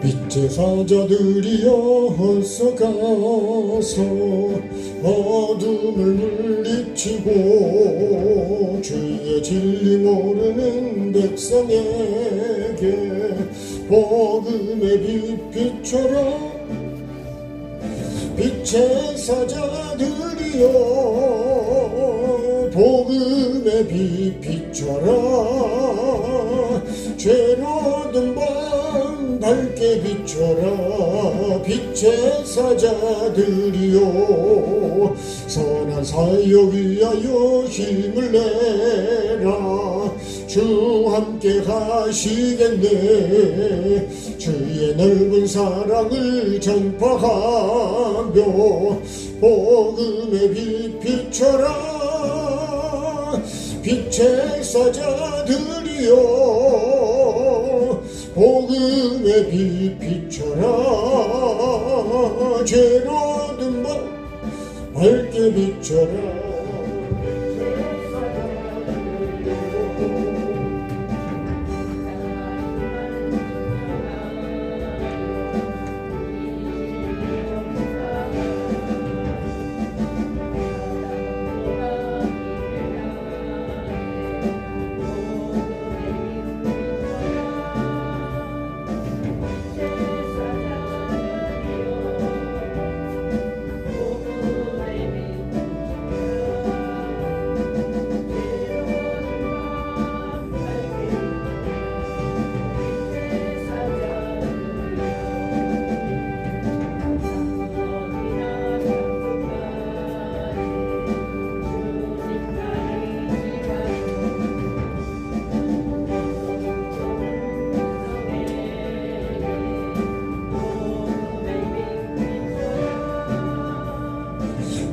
빛의 사자들이여 어서 가서 어둠을 물리치고 주의 진리 모르는 백성에게 복음의 빛 비춰라. 빛의 사자들이여 복음의 빛 비춰라. 죄로든 밤 밝게 비춰라. 빛의 사자들이여 선한 사역 위하여 힘을 내라. 주 함께 하시겠네. 주의 넓은 사랑을 전파하며 복음의 빛 비춰라. 빛의 사자들이여 복음의 빛 비춰라. 죄로든 밤 밝게 비춰라.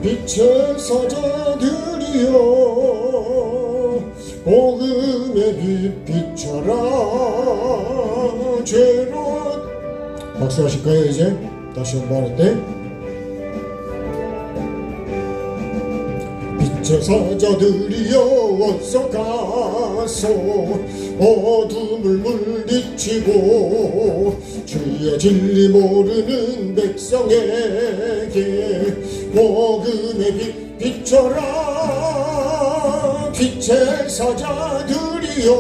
빛의 사자들이여 복음의 빛 비춰라. 죄로 박수 하실까요? 이제 다시 한번 할 때 빛의 사자들이여 어서 가서 어둠을 물리치고 주의 진리 모르는 백성에게 복음의 빛 비춰라. 빛의 사자들이여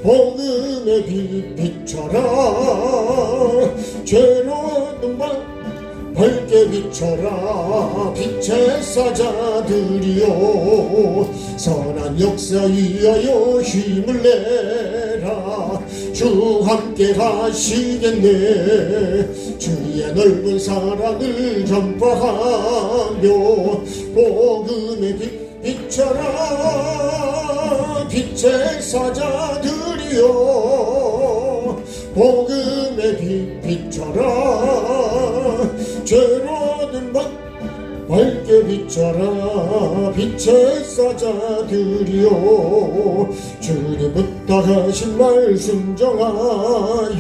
복음의 빛 비춰라. 죄로는 밤 밝게 비춰라. 빛의 사자들이여 선한 역사 위하여 힘을 내라. 주 함께 하시겠네. 주의 넓은 사랑을 전파하며 복음의 빛 비춰라. 빛의 사자들이여 복음의 빛 비춰라. 죄로든 밤 밝게 비춰라. 빛의 사자들이여 주님 부탁하신 말 순종하여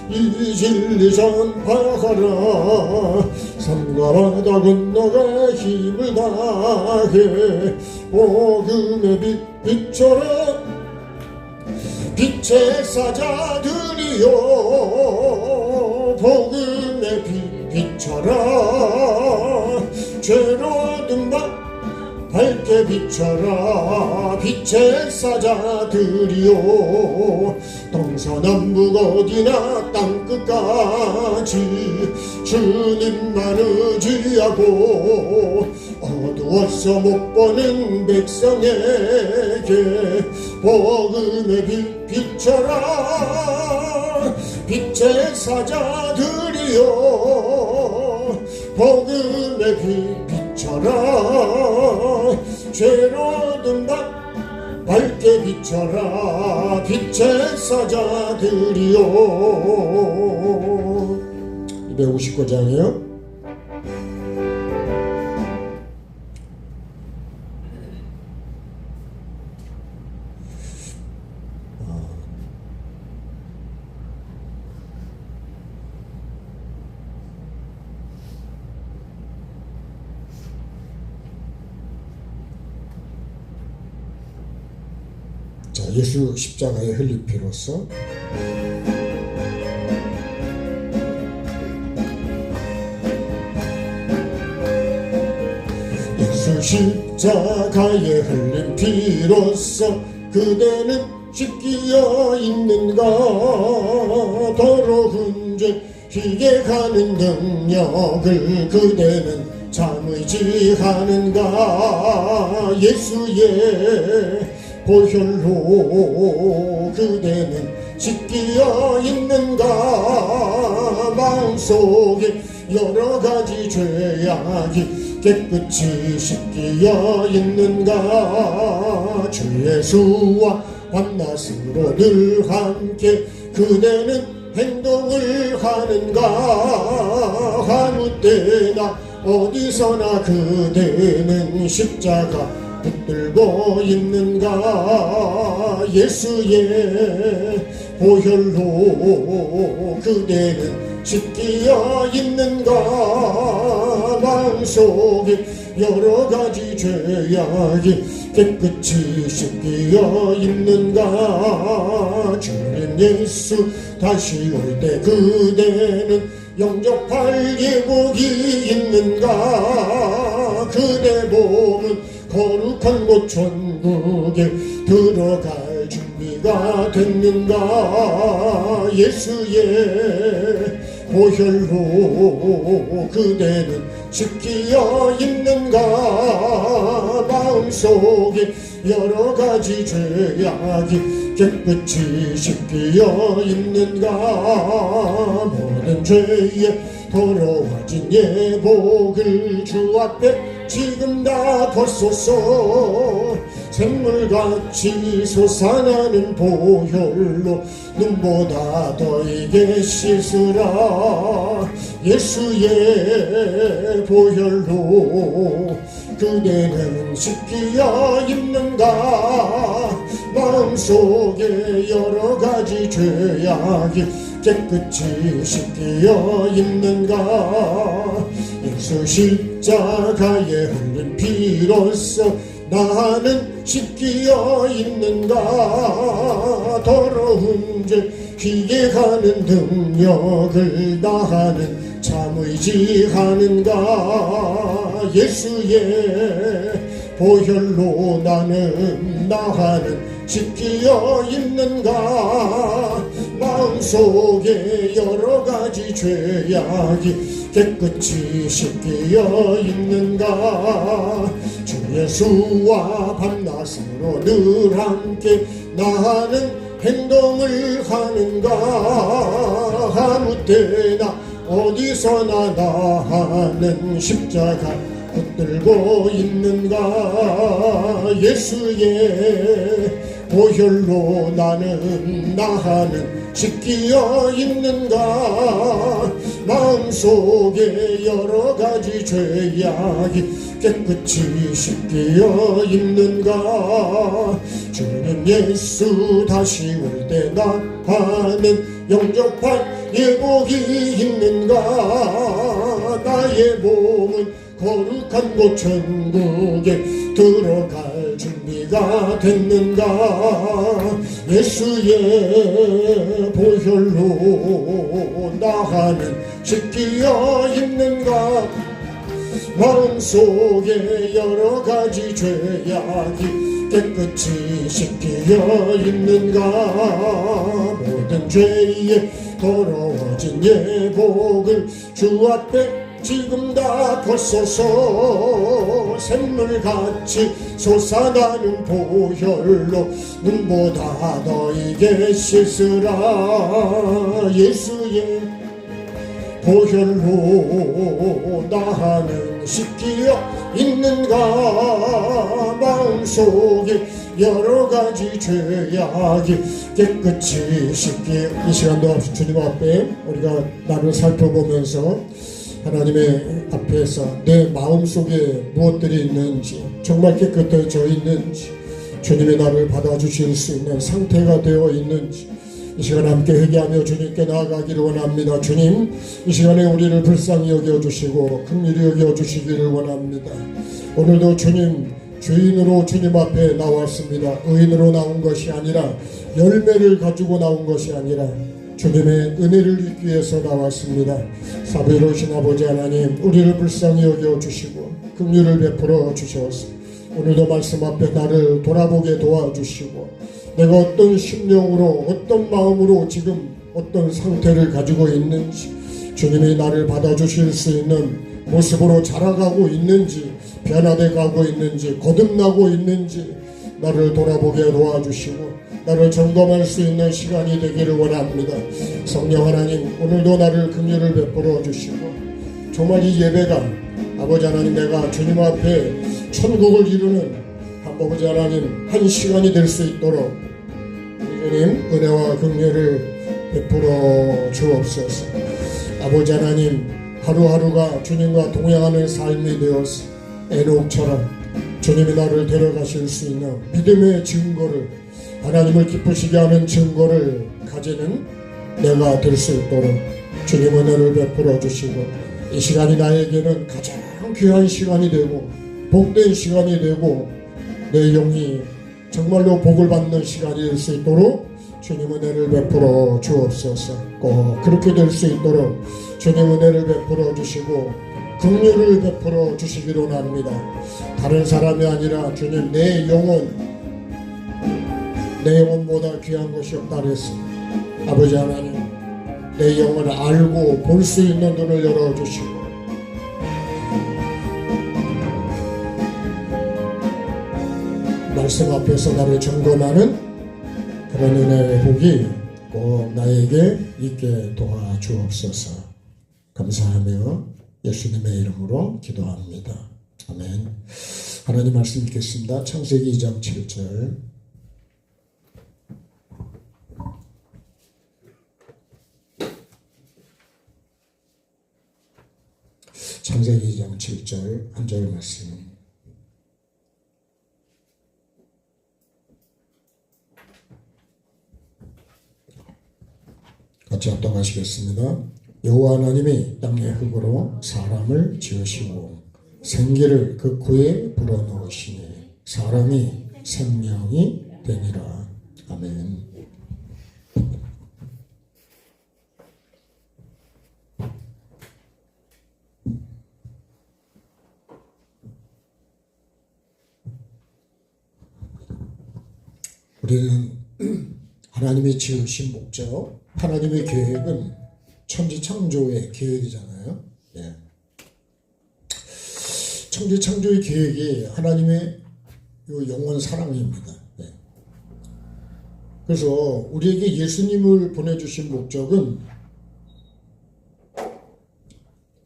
이 진리 전파하라. 산과 바다 건너가 힘을 다해 복음의 빛 비춰라. 빛의 사자들이여 복음의 빛 비춰라. 죄로든 밤 밝게 비춰라. 빛의 사자들이여 동서남북 어디나 땅끝까지 주님만 의지하고 어두워서 못 보는 백성에게 복음의 빛 비춰라. 빛의 사자들이여 복음의 빛 비춰라. 죄로든 밤 밝게 비춰라. 빛의 사자들이여 259장이요 자, 예수 십자가의 흘린 피로써 십자가에 흘린 피로써 그대는 씻기어 있는가. 더러운 죄 희게하는 능력을 그대는 참 의지하는가. 예수의 보혈로 그대는 씻기어 있는가. 마음속에 여러가지 죄악이 깨끗이 씻기어 있는가. 주 예수와 밤낮으로 늘 함께 그대는 행동을 하는가. 아무 때나 어디서나 그대는 십자가 붙들고 있는가. 예수의 보혈로 그대는 씻기어 있는가. 마음속에 여러가지 죄악이 깨끗이 씻기어 있는가. 주님 예수 다시 올 때 그대는 영접할 예복이 있는가. 그대 몸은 거룩한 곳 천국에 들어갈 준비가 됐는가. 예수의 보혈로 그대는 씻기어 있는가. 마음속에 여러가지 죄악이 깨끗이 씻기어 있는가. 모든 죄에 더러워진 예복을 주 앞에 지금 다 벗소서. 샘물같이 솟아나는 보혈로 눈보다 더 이게 씻으라. 예수의 보혈로 그대는 씻기어 있는가. 마음속에 여러가지 죄악이 깨끗이 씻기어 있는가. 예수 십자가에 흘린 피로써 나는 씻기어 있는가. 더러운 죄 희게하는 능력을 나는 참 의지하는가. 예수의 보혈로 나는 씻기어 있는가. 마음속에 여러가지 죄악이 깨끗이 씻기어 있는가. 주 예수와 밤낮으로 늘 함께 나는 행동을 하는가. 아무 때나 어디서나 나는 십자가 붙들고 있는가. 예수의 보혈로 나는 씻기어 있는가. 마음속에 여러가지 죄악이 깨끗이 씻기어 있는가. 주님 예수 다시 올 때 나는 영접할 예복이 있는가. 나의 몸은 거룩한 곳 천국에 들어갈 준비가 됐는가. 예수의 보혈로 나는 씻기어 있는가. 마음속에 여러가지 죄악이 깨끗이 씻기어 있는가. 모든 죄에 더러워진 예복을 주 앞에 지금 다 벗소서. 샘물같이 솟아나는 보혈로 눈보다 너에게 씻으라. 예수의 보혈로 나는 씻기어 있는가. 마음속에 여러가지 죄악이 깨끗이 씻기어. 이 시간도 주님 앞에 우리가 나를 살펴보면서 하나님의 앞에서 내 마음속에 무엇들이 있는지, 정말 깨끗해져 있는지, 주님의 나를 받아주실 수 있는 상태가 되어 있는지 이 시간 함께 회개하며 주님께 나아가기를 원합니다. 주님, 이 시간에 우리를 불쌍히 여겨주시고 긍휼히 여겨주시기를 원합니다. 오늘도 주님 주인으로 주님 앞에 나왔습니다. 의인으로 나온 것이 아니라, 열매를 가지고 나온 것이 아니라 주님의 은혜를 입기 위해서 나왔습니다. 사부로우신 아버지 하나님, 우리를 불쌍히 여겨주시고 긍휼을 베풀어 주셔서 오늘도 말씀 앞에 나를 돌아보게 도와주시고 내가 어떤 심령으로 어떤 마음으로 지금 어떤 상태를 가지고 있는지 주님이 나를 받아주실 수 있는 모습으로 자라가고 있는지 변화돼 가고 있는지 거듭나고 있는지 나를 돌아보게 도와주시고 나를 점검할 수 있는 시간이 되기를 원합니다. 성령 하나님 오늘도 나를 긍휼을 베풀어 주시고 정말 이 예배가 아버지 하나님 내가 주님 앞에 천국을 이루는 아버지 하나님 한 시간이 될 수 있도록 주님 은혜와 긍휼을 베풀어 주옵소서. 아버지 하나님 하루하루가 주님과 동행하는 삶이 되어서 에녹처럼 주님이 나를 데려가실 수 있는 믿음의 증거를 하나님을 기쁘시게 하는 증거를 가지는 내가 될 수 있도록 주님 은혜를 베풀어 주시고 이 시간이 나에게는 가장 귀한 시간이 되고 복된 시간이 되고 내 영이 정말로 복을 받는 시간이 될 수 있도록 주님 은혜를 베풀어 주옵소서. 꼭 그렇게 될 수 있도록 주님 은혜를 베풀어 주시고 긍휼을 베풀어 주시기를 원합니다. 다른 사람이 아니라 주님 내 영혼보다 귀한 것이 없다 그랬습니다. 아버지 하나님 내 영을 알고 볼 수 있는 눈을 열어주시고 말씀 앞에서 나를 점검하는 그런 은혜의 복이 꼭 나에게 있게 도와주옵소서. 감사하며 예수님의 이름으로 기도합니다. 아멘. 하나님 말씀 읽겠습니다. 창세기 2장 7절. 창세기 2장 7절 한 절 말씀. 같이 합독하시겠습니다. 여호와 하나님이 땅의 흙으로 사람을 지으시고 생기를 그 코에 불어넣으시니 사람이 생명이 되니라. 아멘. 우리는 하나님이 지으신 목적, 하나님의 계획은 천지창조의 계획이잖아요. 예. 천지창조의 계획이 하나님의 영원 사랑입니다. 예. 그래서 우리에게 예수님을 보내주신 목적은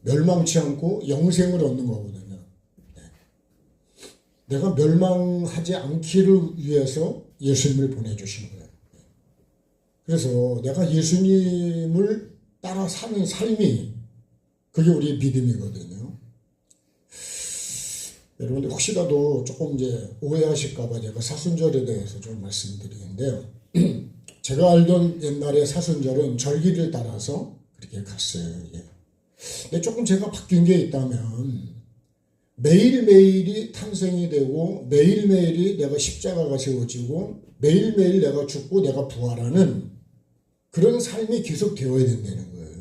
멸망치 않고 영생을 얻는 거거든요. 예. 내가 멸망하지 않기를 위해서 예수님을 보내주신 거예요. 그래서 내가 예수님을 따라 사는 삶이 그게 우리의 믿음이거든요. 여러분들 혹시라도 조금 이제 오해하실까봐 제가 사순절에 대해서 좀 말씀드리는데요. 제가 알던 옛날의 사순절은 절기를 따라서 그렇게 갔어요. 예. 근데 조금 제가 바뀐 게 있다면 매일매일이 탄생이 되고 매일매일이 내가 십자가가 세워지고 매일매일 내가 죽고 내가 부활하는 그런 삶이 계속 되어야 된다는 거예요.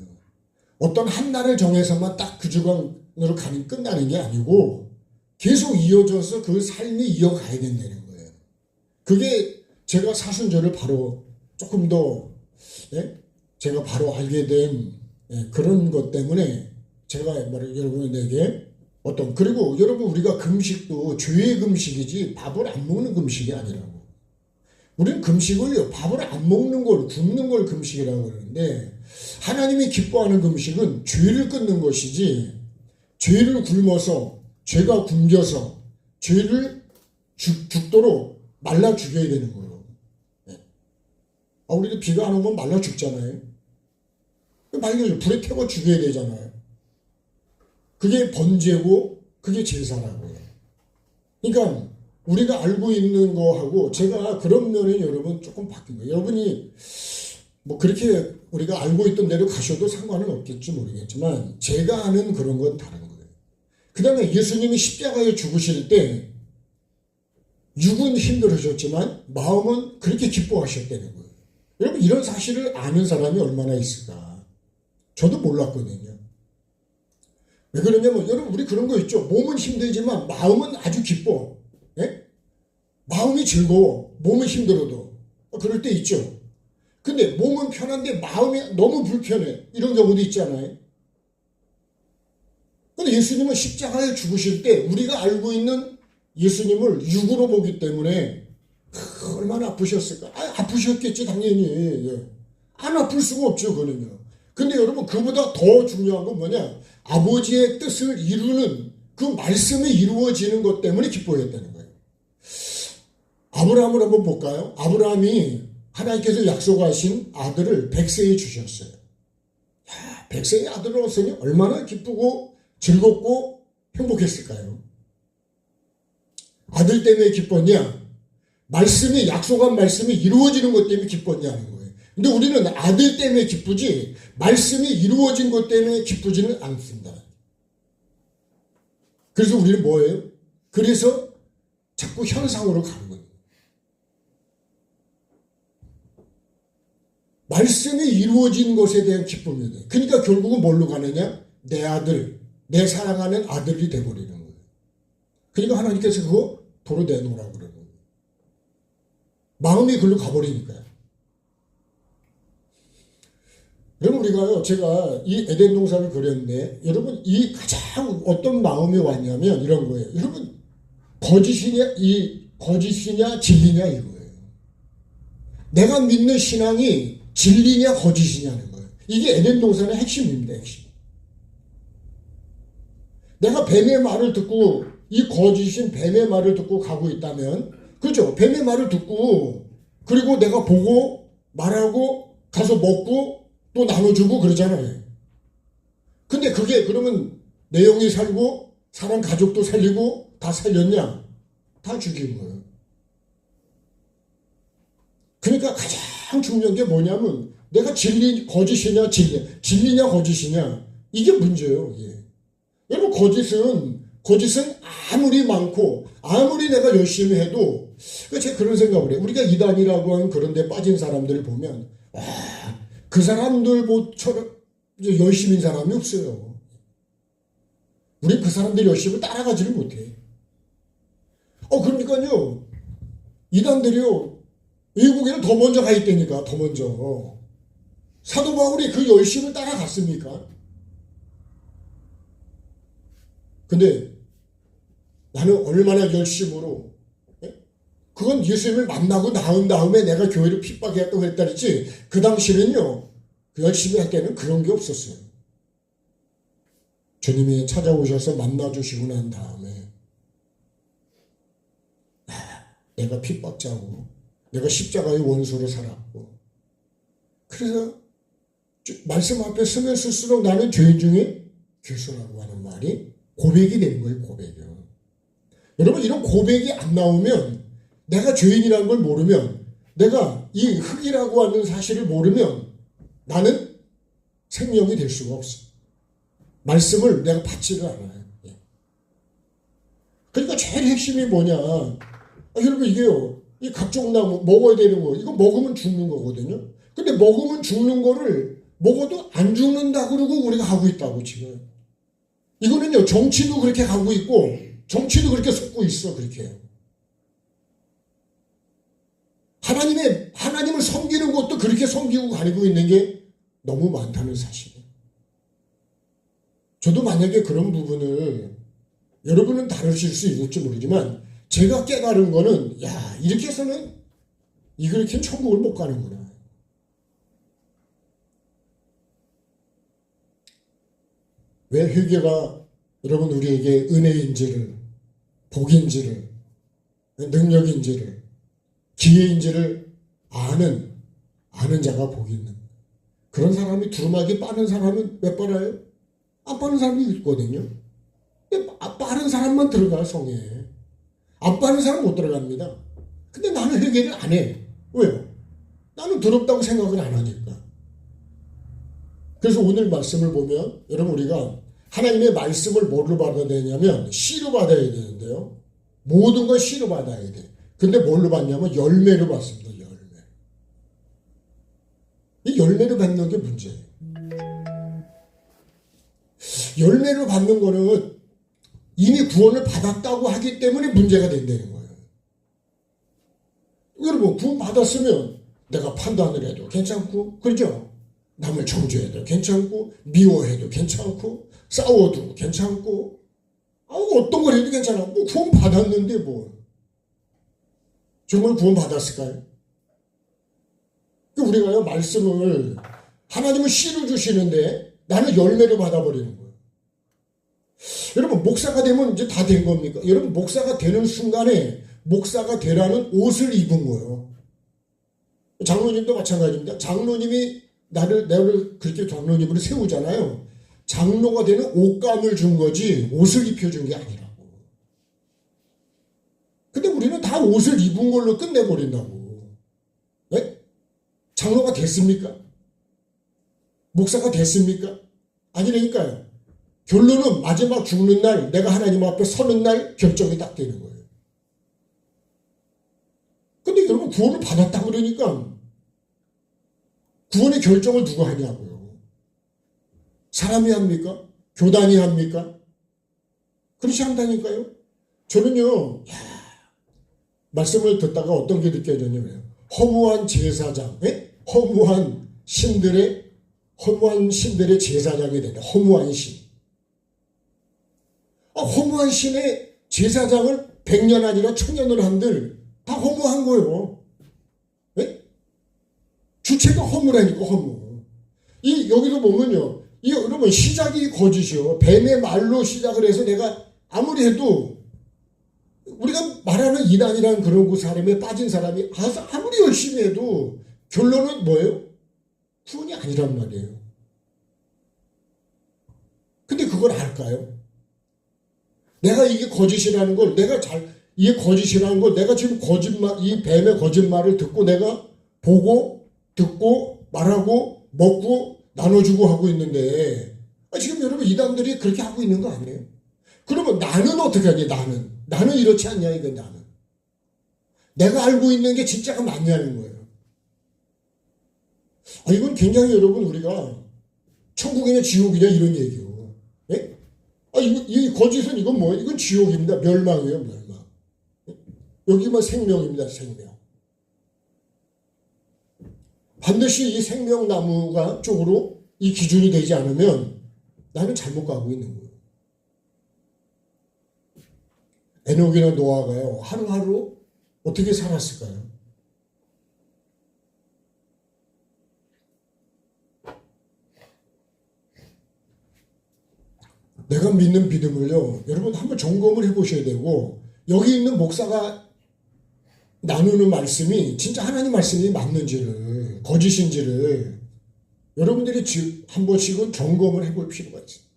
어떤 한 날을 정해서만 딱 그 주간으로 끝나는 게 아니고 계속 이어져서 그 삶이 이어가야 된다는 거예요. 그게 제가 사순절을 바로 조금 더 제가 바로 알게 된 그런 것 때문에 제가 여러분에게 그리고 여러분 우리가 금식도 죄의 금식이지 밥을 안 먹는 금식이 아니라고. 우리는 금식을요, 밥을 안 먹는 걸, 굶는 걸 금식이라고 그러는데, 하나님이 기뻐하는 금식은 죄를 끊는 것이지, 죄를 굶어서, 죄가 굶겨서, 죄를 죽도록 말라 죽여야 되는 거예요. 우리도 비가 안 오면 말라 죽잖아요. 불에 태워 죽여야 되잖아요. 그게 번제고, 그게 제사라고요. 그러니까, 우리가 알고 있는 거하고 제가 그런 면에 여러분 조금 바뀐 거예요. 여러분이 그렇게 우리가 알고 있던 대로 가셔도 상관은 없겠지 모르겠지만 제가 아는 그런 건 다른 거예요. 그 다음에 예수님이 십자가에 죽으실 때 육은 힘들으셨지만 마음은 그렇게 기뻐하셨다는 거예요. 여러분 이런 사실을 아는 사람이 얼마나 있을까? 저도 몰랐거든요. 왜 그러냐면 여러분 우리 그런 거 있죠. 몸은 힘들지만 마음은 아주 기뻐. 예? 마음이 즐거워. 몸은 힘들어도. 그럴 때 있죠. 근데 몸은 편한데 마음이 너무 불편해. 이런 경우도 있잖아요. 근데 예수님은 십자가에 죽으실 때 우리가 알고 있는 예수님을 육으로 보기 때문에 얼마나 아프셨을까? 아프셨겠지 당연히. 예. 안 아플 수가 없죠 그는요. 근데 여러분 그보다 더 중요한 건 뭐냐? 아버지의 뜻을 이루는 그 말씀이 이루어지는 것 때문에 기뻐했다는 거예요. 아브라함을 한번 볼까요? 아브라함이 하나님께서 약속하신 아들을 100세에 주셨어요. 100세의 아들을 얻으니 얼마나 기쁘고 즐겁고 행복했을까요? 아들 때문에 기뻤냐? 말씀이 약속한 말씀이 이루어지는 것 때문에 기뻤냐는 거예요. 근데 우리는 아들 때문에 기쁘지 말씀이 이루어진 것 때문에 기쁘지는 않습니다. 그래서 우리는 뭐예요? 그래서 자꾸 현상으로 가는 거예요. 말씀이 이루어진 것에 대한 기쁨이에요. 그러니까 결국은 뭘로 가느냐? 내 아들, 내 사랑하는 아들이 돼버리는 거예요. 그러니까 하나님께서 그거 도로 내놓으라고 그러는 거예요. 마음이 글로 가버리니까요. 여러분 우리가요, 제가 이 에덴 동산을 그렸는데 여러분 이 가장 어떤 마음이 왔냐면 이런 거예요. 여러분 거짓이냐 진리냐 이거예요. 내가 믿는 신앙이 진리냐 거짓이냐는 거예요. 이게 에덴 동산의 핵심입니다. 핵심. 내가 뱀의 말을 듣고 이 거짓인 뱀의 말을 듣고 가고 있다면 그렇죠. 뱀의 말을 듣고 그리고 내가 보고 말하고 가서 먹고 또 나눠주고 그러잖아요. 근데 그게 그러면 내용이 살고 사람 가족도 살리고 다 살렸냐? 다 죽인 거예요. 그러니까 가장 중요한 게 뭐냐면 내가 거짓이냐 진리냐 거짓이냐 이게 문제예요. 이게. 여러분 거짓은 아무리 많고 아무리 내가 열심히 해도 제가 그런 생각을 해요. 우리가 이단이라고 하는 그런 데 빠진 사람들을 보면 그 사람들처럼 열심인 사람이 없어요. 우리 그 사람들 열심을 따라가지를 못해. 그러니까요. 이단들이요. 외국에는 더 먼저 가 있다니까. 더 먼저. 사도 바울이 그 열심을 따라갔습니까? 근데 나는 얼마나 열심으로 그건 예수님을 만나고 나온 다음에 내가 교회를 핍박했다고 했다 그랬지 그 당시는요 그 열심히 할 때는 그런 게 없었어요. 주님이 찾아오셔서 만나주시고 난 다음에 내가 핍박자고 내가 십자가의 원수로 살았고 그래서 말씀 앞에 쓰면 쓸수록 나는 죄인 중에 괴수라고 하는 말이 고백이 되는 거예요. 고백이요. 여러분 이런 고백이 안 나오면 내가 죄인이라는 걸 모르면 내가 이 흙이라고 하는 사실을 모르면 나는 생명이 될 수가 없어. 말씀을 내가 받지를 않아요. 그러니까 제일 핵심이 뭐냐. 여러분 이게요. 이 각종 나무 먹어야 되는 거 이거 먹으면 죽는 거거든요. 근데 먹으면 죽는 거를 먹어도 안 죽는다 그러고 우리가 하고 있다고 지금. 이거는요 정치도 그렇게 가고 있고 정치도 그렇게 속고 있어 그렇게. 하나님을 섬기는 것도 그렇게 섬기고 가리고 있는 게 너무 많다는 사실이에요. 저도 만약에 그런 부분을 여러분은 다루실 수 있을지 모르지만 제가 깨달은 거는 이렇게 해서는 이렇게는 천국을 못 가는구나. 왜 회개가 여러분 우리에게 은혜인지를 복인지를 능력인지를 기회인지를 아는 자가 복이 있는 그런 사람이 두루마기 빠는 사람은 왜 빨아요? 안 빠는 사람이 있거든요. 빠른 사람만 들어가 성에. 안 빠는 사람 못 들어갑니다. 근데 나는 회개를 안 해. 왜요? 나는 더럽다고 생각을 안 하니까. 그래서 오늘 말씀을 보면 여러분 우리가 하나님의 말씀을 뭘로 받아야 되냐면 씨로 받아야 되는데요. 모든 걸 씨로 받아야 돼. 근데 뭘로 받냐면 열매로 받습니다. 열매. 이 열매로 받는 게 문제예요. 열매를 받는 거는 이미 구원을 받았다고 하기 때문에 문제가 된다는 거예요. 여러분, 구원 받았으면 내가 판단을 해도 괜찮고, 그렇죠? 남을 정죄해도 괜찮고, 미워해도 괜찮고, 싸워도 괜찮고, 어떤 걸 해도 괜찮아. 뭐 구원 받았는데 뭐. 정말 구원 받았을까요? 우리가요, 말씀을, 하나님은 씨를 주시는데 나는 열매를 받아버리는 거예요. 여러분, 목사가 되면 이제 다 된 겁니까? 여러분, 목사가 되는 순간에 목사가 되라는 옷을 입은 거예요. 장로님도 마찬가지입니다. 장로님이 나를 그렇게 장로님으로 세우잖아요. 장로가 되는 옷감을 준 거지 옷을 입혀준 게 아니라고. 근데 우리는 다 옷을 입은 걸로 끝내버린다고. 네? 장로가 됐습니까? 목사가 됐습니까? 아니라니까요. 결론은 마지막 죽는 날, 내가 하나님 앞에 서는 날 결정이 딱 되는 거예요. 근데 여러분, 구원을 받았다 그러니까 구원의 결정을 누가 하냐고요. 사람이 합니까? 교단이 합니까? 그렇지 않다니까요. 저는요, 말씀을 듣다가 어떤 게 느껴졌냐면, 허무한 제사장, 허무한 신들의 제사장이 된다. 허무한 신. 허무한 신의 제사장을 100년 아니라 1000년을 한들 다 허무한 거예요. 네? 주체가 허무라니까, 허무. 여기도 보면요, 여러분, 시작이 거짓이요. 뱀의 말로 시작을 해서 내가 아무리 해도 우리가 말하는 이단이라는 그런 그 사람에 빠진 사람이 아무리 열심히 해도 결론은 뭐예요? 구원이 아니란 말이에요. 근데 그걸 알까요? 내가 이게 거짓이라는 걸, 이게 거짓이라는 걸 내가 지금 이 뱀의 거짓말을 듣고 내가 보고, 듣고, 말하고, 먹고, 나눠주고 하고 있는데, 지금 여러분 이단들이 그렇게 하고 있는 거 아니에요? 그러면 나는 어떻게 하니, 나는 이렇지 않냐, 이건 나는. 내가 알고 있는 게 진짜가 맞냐는 거예요. 이건 굉장히 여러분, 우리가 천국이냐 지옥이냐 이런 얘기요. 예? 이 거짓은 이건 뭐예요? 이건 지옥입니다. 멸망이에요, 멸망. 여기만 생명입니다, 생명. 반드시 이 생명나무가 쪽으로 이 기준이 되지 않으면 나는 잘못 가고 있는 거예요. 에녹이나 노아가요, 하루하루 어떻게 살았을까요? 내가 믿는 믿음을요, 여러분 한번 점검을 해보셔야 되고, 여기 있는 목사가 나누는 말씀이 진짜 하나님 말씀이 맞는지를, 거짓인지를 여러분들이 한 번씩은 점검을 해볼 필요가 있어요.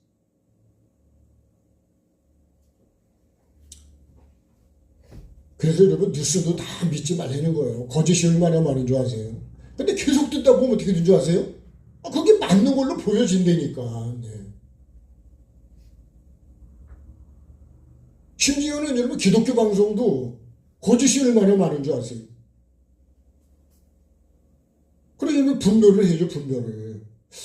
그래서 여러분, 뉴스도 다 믿지 말라는 거예요. 거짓이 얼마나 많은 줄 아세요? 근데 계속 듣다 보면 어떻게 된 줄 아세요? 그게 맞는 걸로 보여진다니까. 네. 심지어는 여러분, 기독교 방송도 거짓이 얼마나 많은 줄 아세요? 그러면 분별을 해줘, 분별을.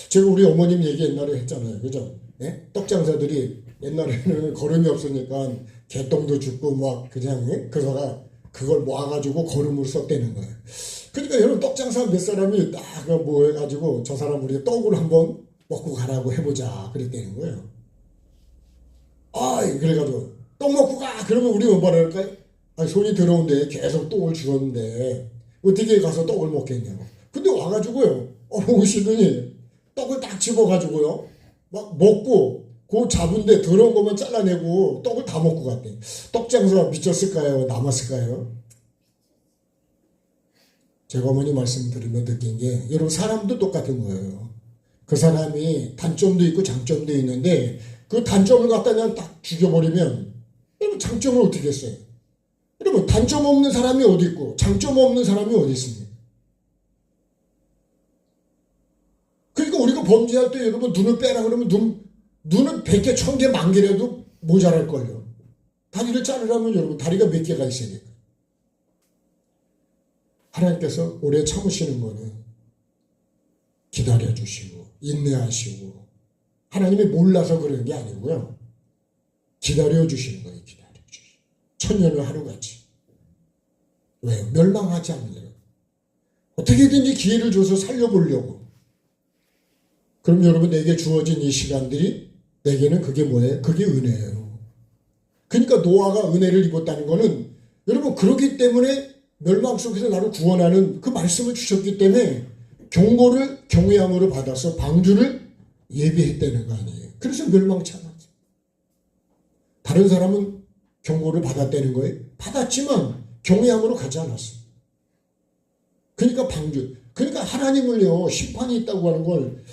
제가 우리 어머님 얘기 옛날에 했잖아요. 그죠? 네? 떡장사들이 옛날에는 거름이 없으니까 개똥도 줍고 막 그냥, 그러다가 그걸 모아가지고 거름으로 썼다는 거예요. 그러니까 여러분, 떡장사 몇 사람이 딱 뭐 해가지고 저 사람 우리 떡을 한번 먹고 가라고 해보자. 그랬다는 거예요. 그래가지고 떡 먹고 가! 그러면 우리 뭐라 할까요? 손이 더러운데 계속 떡을 주었는데 어떻게 가서 떡을 먹겠냐고. 근데 와가지고요, 오시더니 떡을 딱 집어가지고요, 막 먹고, 그 잡은데 더러운 것만 잘라내고 떡을 다 먹고 갔대. 떡장사 미쳤을까요? 남았을까요? 제가 어머니 말씀 들으며 느낀 게, 여러분, 사람도 똑같은 거예요. 그 사람이 단점도 있고 장점도 있는데 그 단점을 갖다 그냥 딱 죽여버리면 여러분, 장점을 어떻게 했어요? 여러분, 단점 없는 사람이 어디 있고 장점 없는 사람이 어디 있습니까? 그러니까 우리가 범죄할 때 여러분, 눈을 빼라 그러면 눈은 100개, 1000개, 10,000개라도 모자랄걸요. 다리를 자르려면 여러분, 다리가 몇 개가 있어야 돼요. 하나님께서 오래 참으시는 거는 기다려주시고 인내하시고 하나님이 몰라서 그런 게 아니고요. 기다려주시는 거예요. 기다려주시는. 천년을 하루같이. 왜요? 멸망하지 않으려고. 어떻게든지 기회를 줘서 살려보려고. 그럼 여러분, 내게 주어진 이 시간들이 내게는 그게 뭐예요? 그게 은혜예요. 그러니까 노아가 은혜를 입었다는 거는 여러분, 그렇기 때문에 멸망 속에서 나를 구원하는 그 말씀을 주셨기 때문에 경고를 경외함으로 받아서 방주를 예비했다는 거 아니에요. 그래서 멸망치 않았어요. 다른 사람은 경고를 받았다는 거예요. 받았지만 경외함으로 가지 않았어요. 그러니까 방주. 그러니까 하나님을요, 심판이 있다고 하는 걸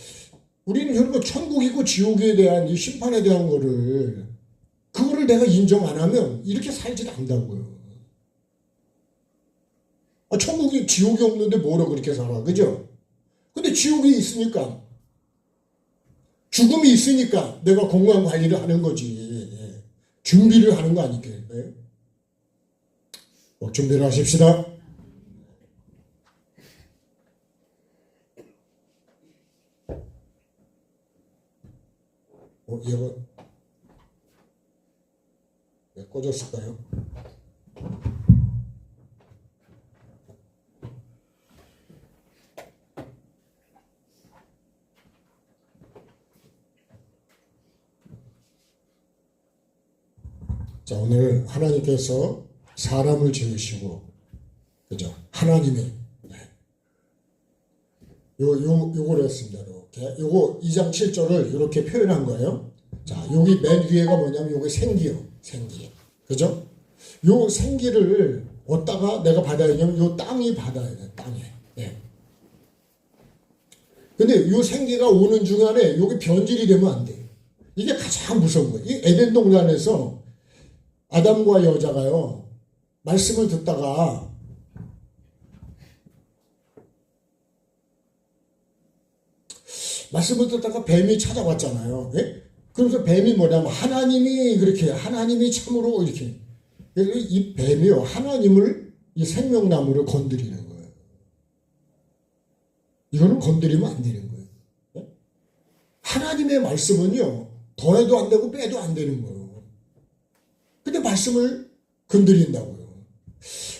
우리는 여러분 천국이고 지옥에 대한 이 심판에 대한 그거를 내가 인정 안 하면 이렇게 살지 않는다고요. 천국이 지옥이 없는데 뭐로 그렇게 살아, 그죠? 근데 지옥이 있으니까, 죽음이 있으니까 내가 건강 관리를 하는 거지. 준비를 하는 거 아니겠어요? 준비를 하십시다. 얘가 왜 꺼졌을까요? 자, 오늘 하나님께서 사람을 지으시고, 그죠? 하나님이, 요걸 했습니다. 이렇게. 요거 2장 7절을 이렇게 표현한 거예요. 자, 여기 맨 위에가 뭐냐면 요게 생기요. 생기. 그죠? 요 생기를 어디다가 내가 받아야 되냐면 요 땅이 받아야 돼. 땅에. 예. 근데 요 생기가 오는 중간에 요게 변질이 되면 안 돼. 이게 가장 무서운 거예요. 이 에덴 동산에서 아담과 여자가요, 말씀을 듣다가 뱀이 찾아왔잖아요. 예? 그러면서 뱀이 뭐냐면 하나님이 참으로 이렇게. 그래서 이 뱀이요, 하나님을 이 생명나무를 건드리는 거예요. 이거는 건드리면 안 되는 거예요. 예? 하나님의 말씀은요, 더해도 안 되고 빼도 안 되는 거예요. 근데 말씀을 건드린다고요.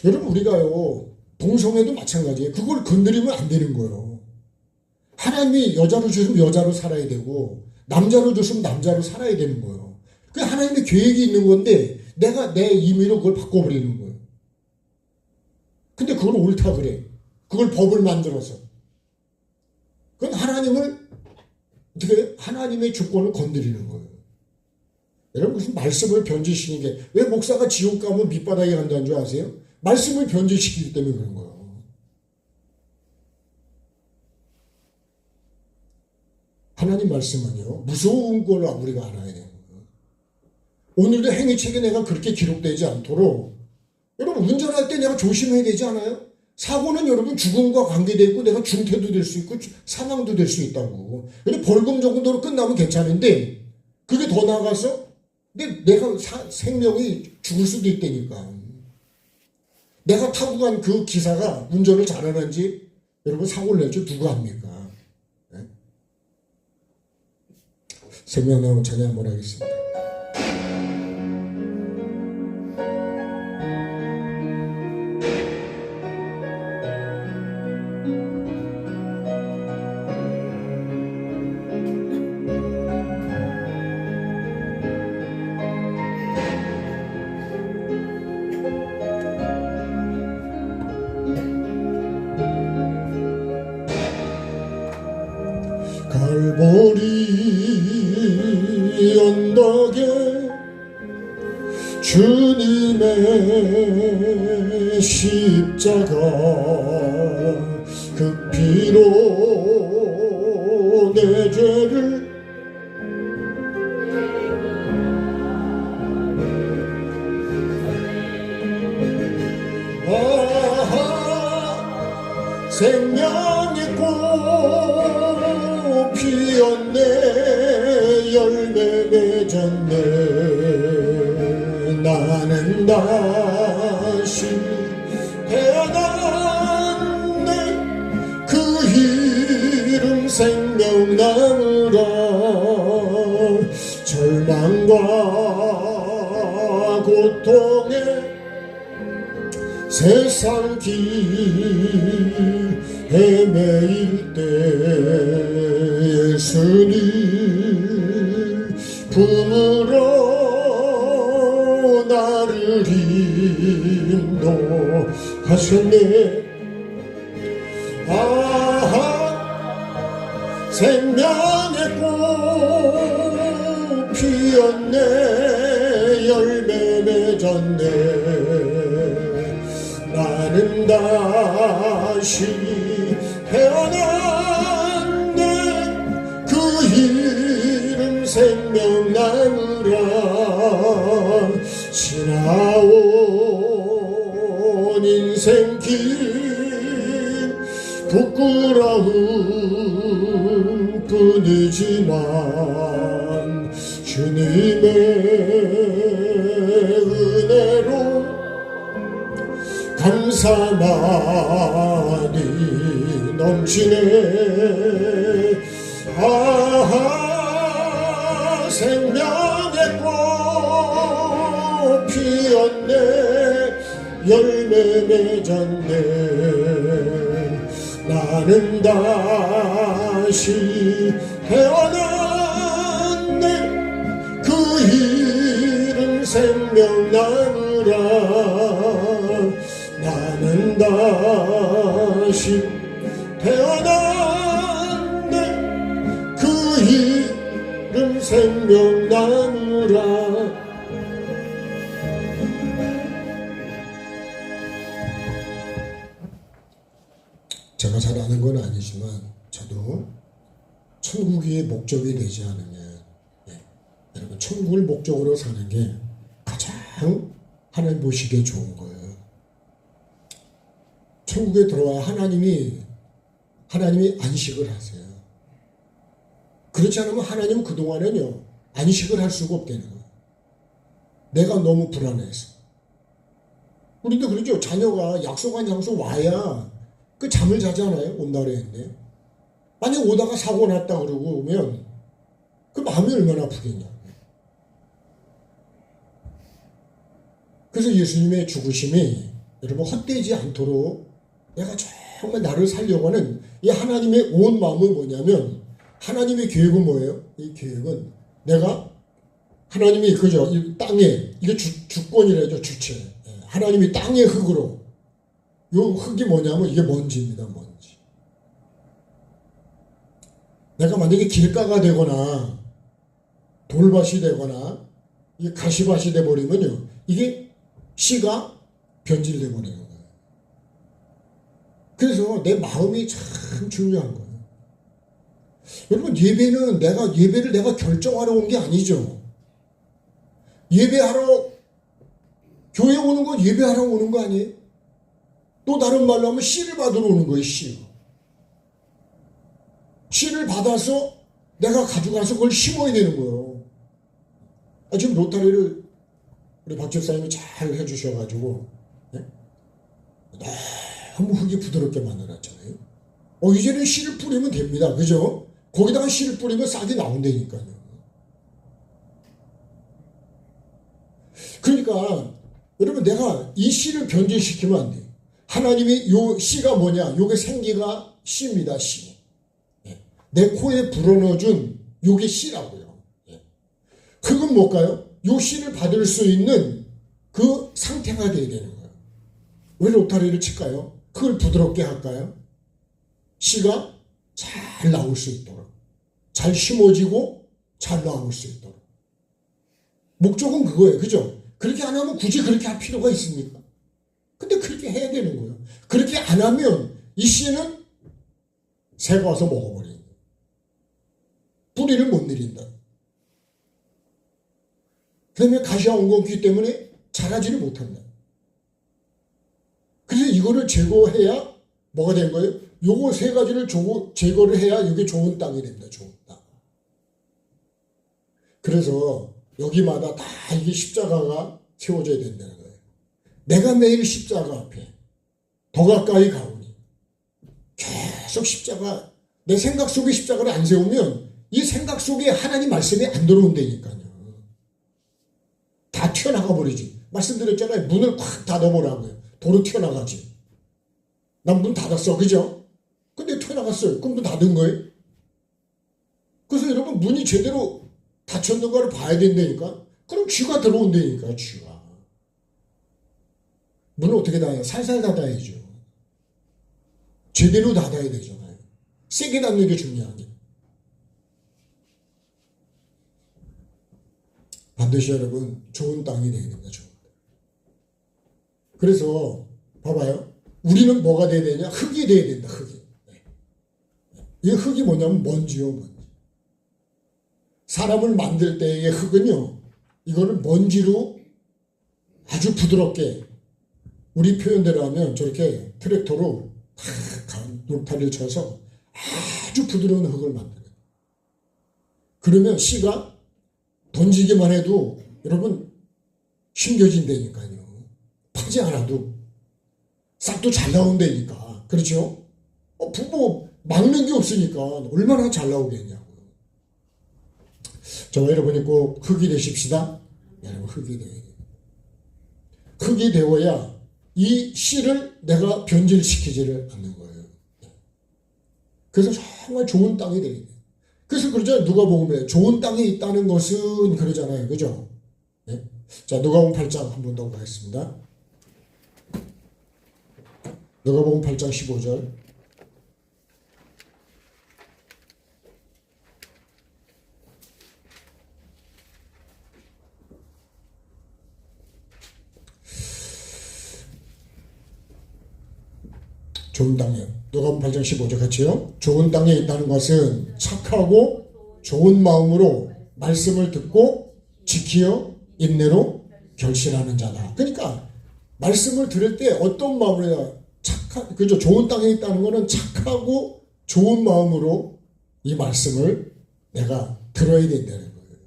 여러분, 우리가요, 동성애도 마찬가지예요. 그걸 건드리면 안 되는 거예요. 하나님이 여자로 주시면 여자로 살아야 되고, 남자로 주시면 남자로 살아야 되는 거예요. 그 하나님의 계획이 있는 건데, 내가 내 임의로 그걸 바꿔버리는 거예요. 근데 그걸 옳다 그래. 그걸 법을 만들어서. 그건 하나님의 주권을 건드리는 거예요. 여러분, 무슨 말씀을 변질시키는 게, 왜 목사가 지옥 가면 밑바닥에 간다는 줄 아세요? 말씀을 변질시키기 때문에 그런 거예요. 하나님 말씀은요, 무서운 걸 우리가 알아야 되는 거예요. 오늘도 행위책에 내가 그렇게 기록되지 않도록, 여러분, 운전할 때 내가 조심해야 되지 않아요? 사고는 여러분 죽음과 관계되어 있고, 내가 중태도 될 수 있고, 사망도 될 수 있다고. 근데 벌금 정도로 끝나면 괜찮은데, 그게 더 나아가서, 근데 내가 생명이 죽을 수도 있다니까. 내가 타고 간 그 기사가 운전을 잘하는지 여러분 사고를 낼지 누가 합니까? 네? 생명나무 찬양 한번 하겠습니다. 갈보리 언덕에 주님의 십자가 그 피로 내 죄를 생명의 꽃 피었네 열매 맺었네 나는 다시 태어났네 그 이름 생명나무라 고난과 고통에 세상 길 헤매일 때 예수님 품으로 나를 인도하셨네. 아하, 생명의 꽃 피었네. 열매 맺었네. 나는 다시 태어났네. 그 이름 생명나무라. 지나온 인생길 부끄러움 뿐이지만 주님의 은혜로 감사 많이 넘치네. 아하, 생명의 꽃 피었네. 열매 맺었네. 나는 다시 태어났네. 그 이름 생명나무라. 나는 다시 태어났네. 그 이름 생명나무라. 제가 잘 아는 건 아니지만 저도 천국이 목적이 되지 않으면 여러분 천국을 목적으로 사는 게 가장 하나님 보시기에 좋은 거예요. 천국에 들어와야 하나님이 안식을 하세요. 그렇지 않으면 하나님은 그동안은요 안식을 할 수가 없다는 거예요. 내가 너무 불안해서. 우리도 그러죠. 자녀가 약속한 장소 와야 그 잠을 자잖아요. 온다고 했는데 만약 오다가 사고 났다 그러고 오면 그 마음이 얼마나 아프겠냐. 그래서 예수님의 죽으심이 여러분 헛되지 않도록 내가 정말 나를 살려고 하는 이 하나님의 온 마음은 뭐냐면 하나님의 계획은 뭐예요? 이 계획은 내가 하나님이 그죠? 이 땅에 이게 주권이라죠. 주체. 하나님이 땅의 흙으로 이 흙이 뭐냐면 이게 먼지입니다. 먼지. 내가 만약에 길가가 되거나 돌밭이 되거나 이 가시밭이 되버리면요 이게 씨가 변질돼 버리는 거예요. 그래서 내 마음이 참 중요한 거예요. 여러분 예배는 예배를 내가 결정하러 온 게 아니죠. 예배하러 교회 오는 건 예배하러 오는 거 아니에요? 또 다른 말로 하면 씨를 받으러 오는 거예요. 씨를 받아서 내가 가져가서 그걸 심어야 되는 거예요. 지금 로타리를 우리 박 집사님이 잘 해주셔가지고 너무 흙이 부드럽게 만들었잖아요. 이제는 씨를 뿌리면 됩니다. 그죠? 거기다가 씨를 뿌리면 싹이 나온다니까요. 그러니까 여러분 내가 이 씨를 변질시키면 안 돼요. 하나님이 요 씨가 뭐냐? 요게 생기가 씨입니다. 씨. 내 코에 불어넣어준 요게 씨라고요. 흙은 뭘까요? 요 씨를 받을 수 있는 그 상태가 돼야 되는 거예요. 왜 로타리를 칠까요? 흙을 부드럽게 할까요? 씨가 잘 나올 수 있도록. 잘 심어지고 잘 나올 수 있도록. 목적은 그거예요. 그죠? 그렇게 안 하면 굳이 그렇게 할 필요가 있습니까? 근데 그렇게 해야 되는 거예요. 그렇게 안 하면 이 씨는 새가 와서 먹어버리는 거예요. 뿌리를 못 내린다. 그 다음에 가시와 엉겅퀴 때문에 자라지를 못한다. 그래서 이거를 제거해야 뭐가 된 거예요? 요거 세 가지를 제거를 해야 이게 좋은 땅이 됩니다. 좋은 땅. 그래서 여기마다 다 이게 십자가가 세워져야 된다는 거예요. 내가 매일 십자가 앞에 더 가까이 가오니 계속 십자가 내 생각 속에 십자가를 안 세우면 이 생각 속에 하나님 말씀이 안 들어온다니까요. 튀어나가 버리지. 말씀드렸잖아요. 문을 콱 닫아보라고요. 도로 튀어나가지. 난 문 닫았어. 그죠? 근데 튀어나갔어요. 그럼 문 닫은 거예요? 그래서 여러분 문이 제대로 닫혔는가를 봐야 된다니까. 그럼 쥐가 들어온다니까. 쥐가. 문을 어떻게 닫아요? 살살 닫아야죠. 제대로 닫아야 되잖아요. 세게 닫는 게 중요한 게. 반드시 여러분 좋은 땅이 되어야 됩니다. 좋은 땅. 그래서 봐봐요. 우리는 뭐가 돼야 되냐? 흙이 돼야 된다. 흙이. 이 흙이 뭐냐면 먼지요. 먼지. 사람을 만들 때의 흙은요. 이거는 먼지로 아주 부드럽게 우리 표현대로 하면 저렇게 트랙터로 녹타리를 쳐서 아주 부드러운 흙을 만들어요. 그러면 씨가 던지기만 해도 여러분 심겨진다니까요. 파지 않아도 싹도 잘 나온다니까. 그렇죠? 부모 막는 게 없으니까 얼마나 잘 나오겠냐고요. 저와 여러분이 꼭 흙이 되십시다. 여러분 흙이 되어야 돼요. 흙이 되어야 이 씨를 내가 변질시키지를 않는 거예요. 그래서 정말 좋은 땅이 되게 돼요. 그래서 그러잖아요. 누가복음에 좋은 땅이 있다는 것은 그러잖아요. 그죠? 네? 자, 누가복음 8장 한 번 더 가겠습니다. 누가복음 8장 15절. 좋은 땅이요. 누가복음 8장 15절 같이요. 좋은 땅에 있다는 것은 착하고 좋은 마음으로 말씀을 듣고 지키어 인내로 결실하는 자다. 그러니까 말씀을 들을 때 어떤 마음으로 그죠? 좋은 땅에 있다는 것은 착하고 좋은 마음으로 이 말씀을 내가 들어야 된다는 거예요.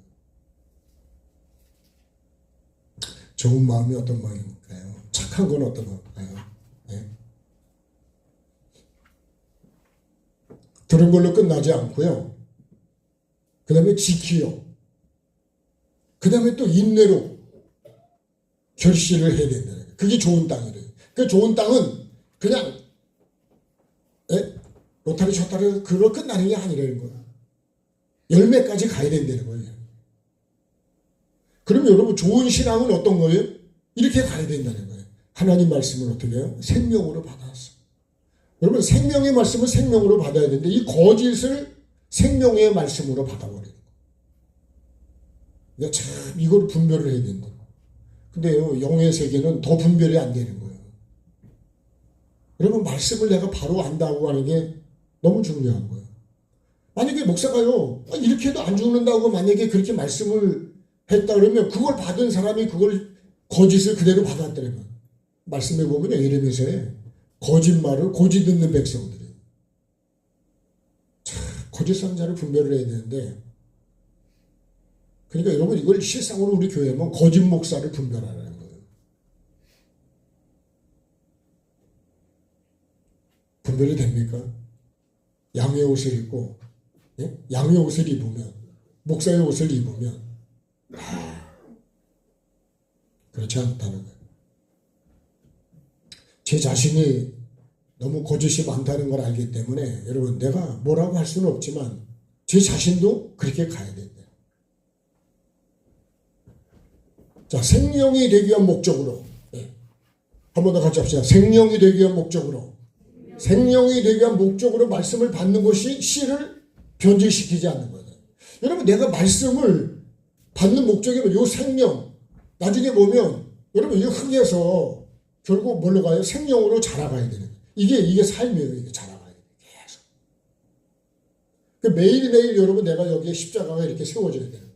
좋은 마음이 어떤 마음일까요? 착한 건 어떤 마음일까요? 네? 들은 걸로 끝나지 않고요. 그 다음에 지키요. 그 다음에 또 인내로 결실을 해야 된다는 거예요. 그게 좋은 땅이래요. 그 좋은 땅은 그냥 로타리 쳤다리 그걸로 끝나는 게 아니라는 거예요. 열매까지 가야 된다는 거예요. 그럼 여러분 좋은 신앙은 어떤 거예요? 이렇게 가야 된다는 거예요. 하나님 말씀을 어떻게 해요? 생명으로 받았어. 여러분 생명의 말씀을 생명으로 받아야 되는데 이 거짓을 생명의 말씀으로 받아버리는 거예요. 그러니까 참 이걸 분별을 해야 된다. 근데요 영의 세계는 더 분별이 안 되는 거예요. 여러분 말씀을 내가 바로 안다고 하는 게 너무 중요한 거예요. 만약에 목사가요 이렇게 해도 안 죽는다고 만약에 그렇게 말씀을 했다 그러면 그걸 받은 사람이 그걸 거짓을 그대로 받았더라면 말씀해 보면요 예레미야서에 거짓말을 고지 듣는 백성들이에요. 참 거짓 선자를 분별을 해야 되는데 그러니까 여러분 이걸 실상으로 우리 교회는 거짓 목사를 분별하라는 거예요. 분별이 됩니까? 양의 옷을 입고 양의 옷을 입으면 목사의 옷을 입으면 그렇지 않다는 거예요. 제 자신이 너무 거짓이 많다는 걸 알기 때문에 여러분 내가 뭐라고 할 수는 없지만 제 자신도 그렇게 가야 된다. 자, 생명이 되기 위한 목적으로 한 번 더 같이 합시다. 생명이 되기 위한 목적으로 생명이 되기 위한 목적으로 말씀을 받는 것이 씨를 변질시키지 않는 거예요. 여러분 내가 말씀을 받는 목적이면 이 생명 나중에 보면 여러분 이 흙에서 결국 뭘로 가요? 생명으로 자라가야 되는 거예요. 이게 삶이에요. 이게 자라가야 돼요. 계속. 매일매일 여러분 내가 여기에 십자가가 이렇게 세워져야 되는 거예요.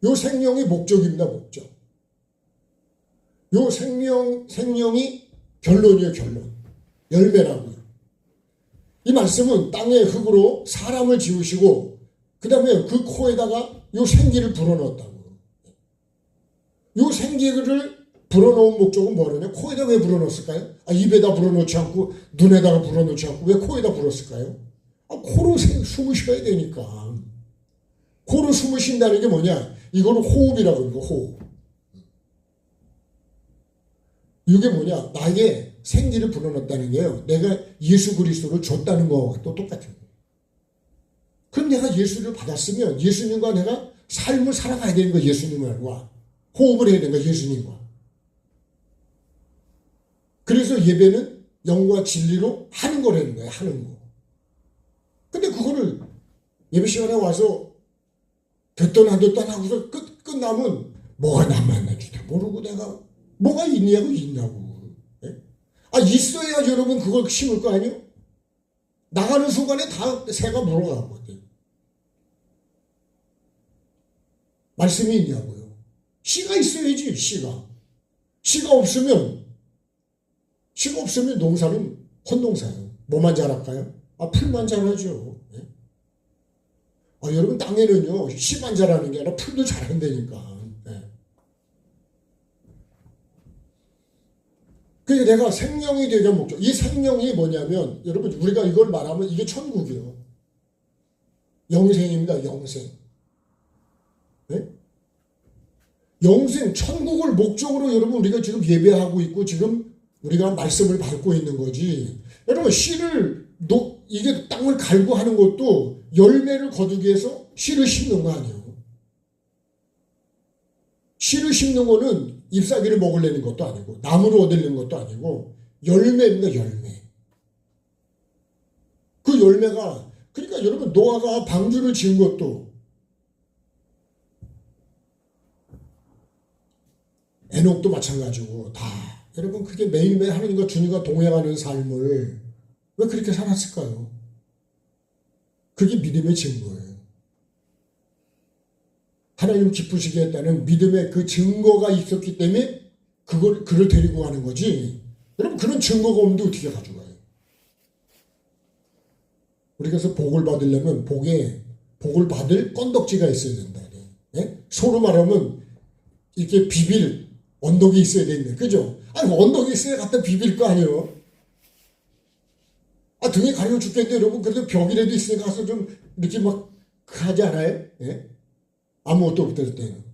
요 생명이 목적입니다. 목적. 요 생명이 결론이에요. 결론. 열매라고요. 이 말씀은 땅의 흙으로 사람을 지으시고 그 다음에 그 코에다가 요 생기를 불어넣었다고요. 요 생기를 불어넣은 목적은 뭐냐면 코에다 왜 불어넣었을까요? 입에다 불어넣지 않고 눈에다가 불어넣지 않고 왜 코에다 불었을까요? 코로 숨을 쉬어야 되니까. 코로 숨을 쉰다는 게 뭐냐? 이거는 호흡이라고 그러는 거 호흡. 이게 뭐냐? 나에게 생기를 불어넣었다는 게요. 내가 예수 그리스도를 줬다는 거와 또 똑같은 거예요. 그럼 내가 예수를 받았으면 예수님과 내가 삶을 살아가야 되는 거, 예수님과 호흡을 해야 되는 거, 예수님과. 그래서 예배는 영과 진리로 하는 거라는 거예요. 하는 거. 근데 그거를 예배 시간에 와서 듣던 안 듣던 하고서 끝나면 뭐가 남았는지도 모르고 내가 뭐가 있냐고. 예? 있어야 여러분 그걸 심을 거 아니에요? 나가는 순간에 다 새가 물어가거든. 말씀이 있냐고요. 씨가 있어야지, 씨가. 씨가 없으면 농사는 혼농사예요. 뭐만 자랄까요? 풀만 자라죠. 예? 여러분 땅에는요, 씨만 자라는 게 아니라 풀도 자란다니까. 예. 그래서 내가 생명이 되게 목적. 이 생명이 뭐냐면, 여러분, 우리가 이걸 말하면 이게 천국이요. 영생입니다, 영생. 네? 영생, 천국을 목적으로 여러분 우리가 지금 예배하고 있고 지금 우리가 말씀을 받고 있는 거지. 여러분 이게 땅을 갈고 하는 것도 열매를 거두기 위해서 씨를 심는 거 아니에요. 씨를 심는 거는 잎사귀를 먹으려는 것도 아니고 나무를 얻으려는 것도 아니고 열매입니다, 열매. 그 열매가 그러니까 여러분 노아가 방주를 지은 것도 에녹도 마찬가지고 다 여러분 그게 매일매일 하나님과 주님과 동행하는 삶을 왜 그렇게 살았을까요? 그게 믿음의 증거예요. 하나님 기쁘시게 했다는 믿음의 그 증거가 있었기 때문에 그를 데리고 가는 거지. 여러분 그런 증거가 없는데 어떻게 가져가요? 우리가 그래서 복을 받으려면 복을 받을 건덕지가 있어야 된다. 예? 소로 말하면 이렇게 비빌 언덕이 있어야 되는데, 그죠? 언덕이 있어야 갖다 비빌 거 아니에요? 등에 가려 죽겠는데, 여러분, 그래도 벽이라도 있으니까 가서 좀, 이렇게 막, 하지 않아요? 예? 아무것도 없을 때는.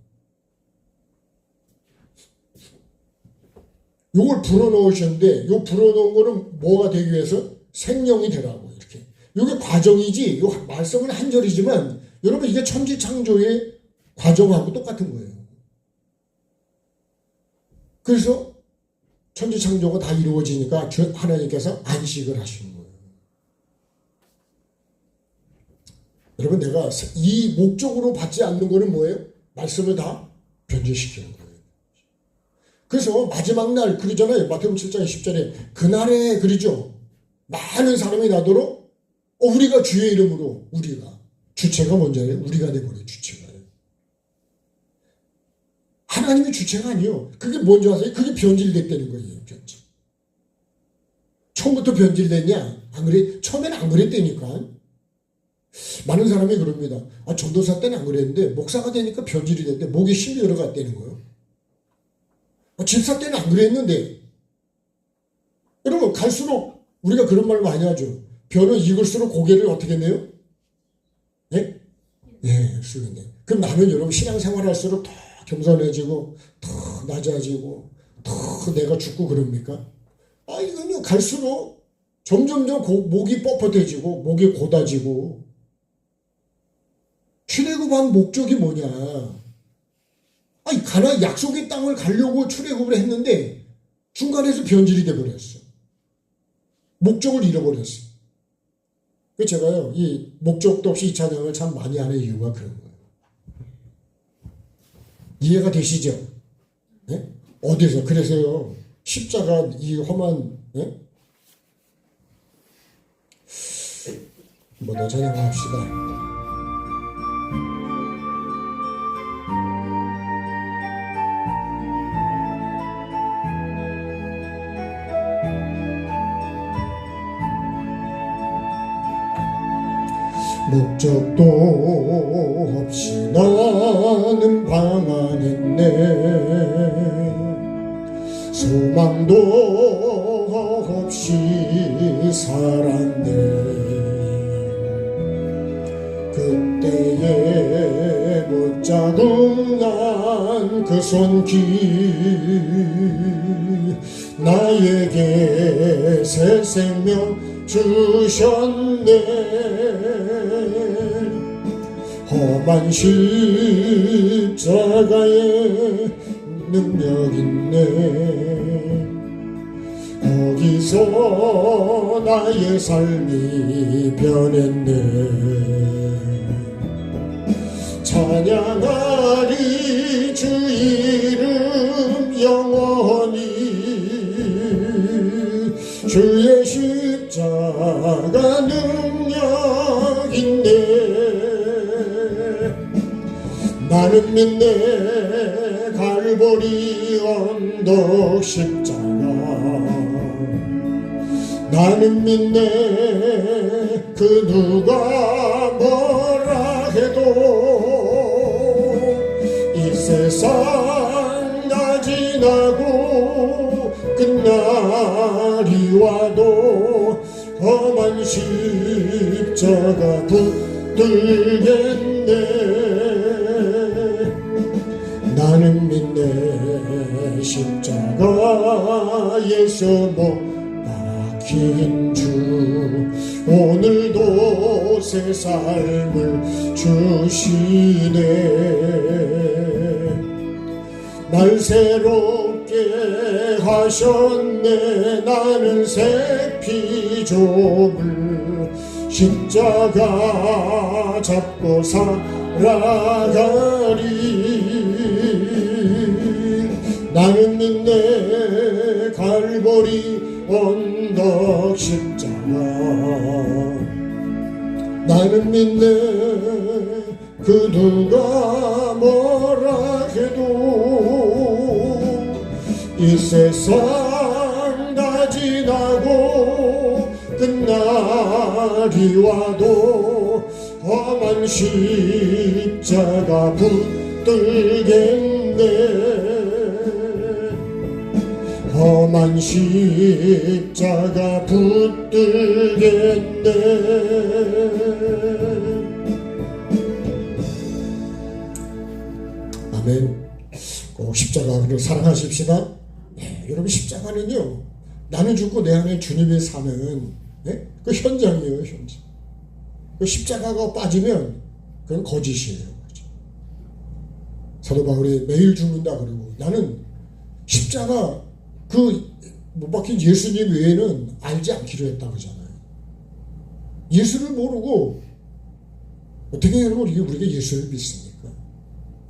요걸 불어넣으셨는데, 요 불어넣은 거는 뭐가 되기 위해서? 생명이 되라고, 이렇게. 요게 과정이지, 요 말씀은 한 절이지만, 여러분, 이게 천지창조의 과정하고 똑같은 거예요. 그래서 천지창조가 다 이루어지니까 하나님께서 안식을 하시는 거예요. 여러분 내가 이 목적으로 받지 않는 거는 뭐예요? 말씀을 다 변질시키는 거예요. 그래서 마지막 날 그러잖아요. 마태복음 7장 10절에 그날에 그러죠. 많은 사람이 나도록 우리가 주의 이름으로 우리가 주체가 뭔지 알아요? 우리가 돼버려요. 주체가. 하나님의 주체가 아니요. 그게 뭔지 아세요? 그게 변질됐다는 거예요. 변질. 처음부터 변질됐냐? 안 그래? 처음에는 안 그랬다니까. 많은 사람이 그럽니다. 전도사 때는 안 그랬는데 목사가 되니까 변질이 됐대. 목에 힘이 들어갔다는 거예요. 집사 때는 안 그랬는데. 여러분 갈수록 우리가 그런 말 많이 하죠. 변은 익을수록 고개를 어떻게 내요? 네? 네, 쓰겠네. 그럼 나는 여러분 신앙생활 할수록 더 겸손해지고 더 낮아지고 더 내가 죽고 그럽니까? 이건요 갈수록 점점점 목이 뻣뻣해지고 목이 고다지고 출애굽한 목적이 뭐냐? 약속의 땅을 가려고 출애굽을 했는데 중간에서 변질이 돼버렸어. 목적을 잃어버렸어. 그래서 제가요 이 목적도 없이 이 찬양을 참 많이 하는 이유가 그런 거예요. 이해가 되시죠? 네? 어디서? 그래서요, 십자가 이 험한, 네? 더 찬양합시다. 목적도 없이 나는 방황했네. 소망도 없이 살았네. 그때에 못자국난 그 손길 나에게 새 생명 주셨네. 험한 십자가에 능력 있네. 거기서 나의 삶이 변했네. 찬양하리 주 이름 영원히. 주의 십자가 능력 있네. 나는 믿네 갈보리 언덕 십자가. 나는 믿네 그 누가 뭐라 해도 이 세상 다 지나고 끝날이 와도 험한 십자가 붙들겠네. 나는 믿네 십자가에서 못 박힌 주 오늘도 새 삶을 주시네. 날 새롭게 하셨네. 나는 새 피조물 십자가 잡고 살아가리. 나는 믿네 갈보리 언덕 십자가. 나는 믿네 그 누가 뭐라 해도 이 세상 다 지나고 끝날이 와도 험한 십자가 붙들겠네. 험한 십자가 붙들겠네. 아멘. 꼭 십자가를 사랑하십시다. 네, 여러분 십자가는요, 나는 죽고 내 안에 주님이 사는 네? 그 현장이에요. 현장. 그 십자가가 빠지면 그건 거짓이에요. 사도 바울이 매일 죽는다 그러고, 나는 십자가 그 못 박힌 예수님 외에는 알지 않기로 했다 그러잖아요. 예수를 모르고 어떻게 여러분 우리가 예수를 믿습니까?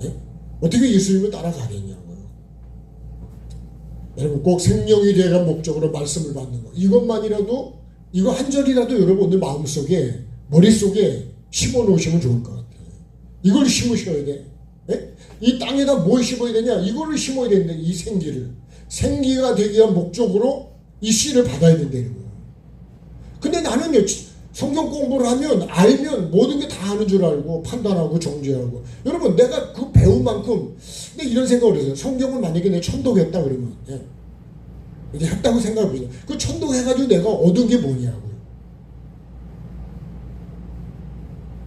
네? 어떻게 예수님을 따라가겠냐고요. 여러분 꼭 생명이 되어간 목적으로 말씀을 받는 거, 이것만이라도, 이거 한 절이라도 여러분들 마음속에 머릿속에 심어 놓으시면 좋을 것 같아요. 이걸 심으셔야 돼. 네? 이 땅에다 뭘 심어야 되냐? 이거를 심어야 되는데, 이 생기를. 생기가 되기 위한 목적으로 이 씨를 받아야 된다는 거예요. 근데 나는요, 성경 공부를 하면, 알면 모든 게 다 아는 줄 알고 판단하고 정죄하고. 여러분 내가 그 배운 만큼, 근데 이런 생각을 했어요. 성경을 만약에 내가 천독했다 그러면, 예, 이제 했다고 생각해보세요. 그 천독해가지고 내가 얻은 게 뭐냐고요.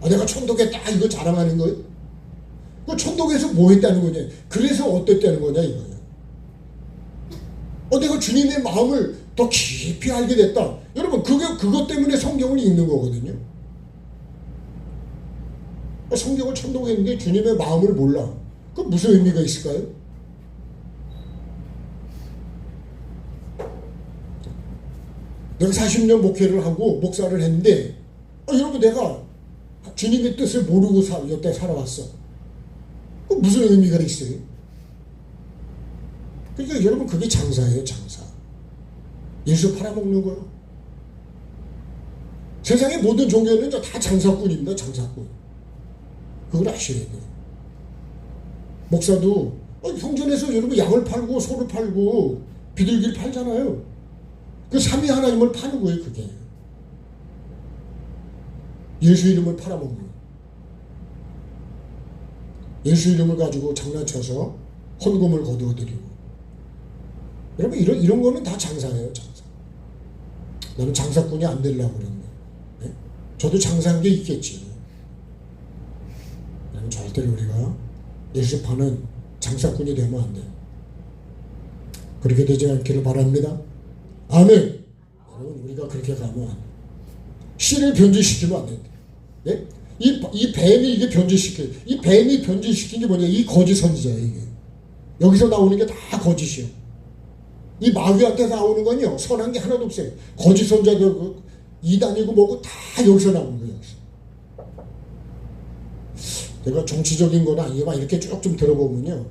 아, 내가 천독했다 이거 자랑하는 거예요? 그 천독해서 뭐 했다는 거냐, 그래서 어땠다는 거냐 이거예요. 내가 주님의 마음을 더 깊이 알게 됐다. 여러분 그것 때문에 성경을 읽는 거거든요. 성경을 천독했는데 주님의 마음을 몰라. 그 무슨 의미가 있을까요? 내가 40년 목회를 하고 목사를 했는데, 여러분 내가 주님의 뜻을 모르고 여태 살아왔어. 그 무슨 의미가 있어요? 그러니까 여러분 그게 장사예요, 장사. 예수 팔아먹는 거요. 세상의 모든 종교는 다 장사꾼입니다, 장사꾼. 그걸 아셔야 돼요. 목사도 성전에서 여러분 양을 팔고 소를 팔고 비둘기를 팔잖아요. 그 삼위 하나님을 파는 거예요, 그게. 예수 이름을 팔아먹는 거예요. 예수 이름을 가지고 장난쳐서 헌금을 거두어드리고. 여러분 이런 거는 다 장사예요, 장사. 나는 장사꾼이 안 되려고 그러는데, 네? 저도 장사한 게 있겠지. 나는 절대로 우리가 예수 파는 장사꾼이 되면 안 돼요. 그렇게 되지 않기를 바랍니다. 아멘. 여러분, 우리가 그렇게 가면 씨를 변질시키면 안 된다. 네? 이 뱀이 이게 이 뱀이 변질시킨 게 뭐냐? 이 거짓 선지자예요, 이게. 여기서 나오는 게 다 거짓이요. 이 마귀한테 나오는 건요, 선한 게 하나도 없어요. 거짓 선지자도 이단이고 뭐고 다 여기서 나오는 거예요. 제가 정치적인 건 아니지만 이렇게 쭉 좀 들어보면요,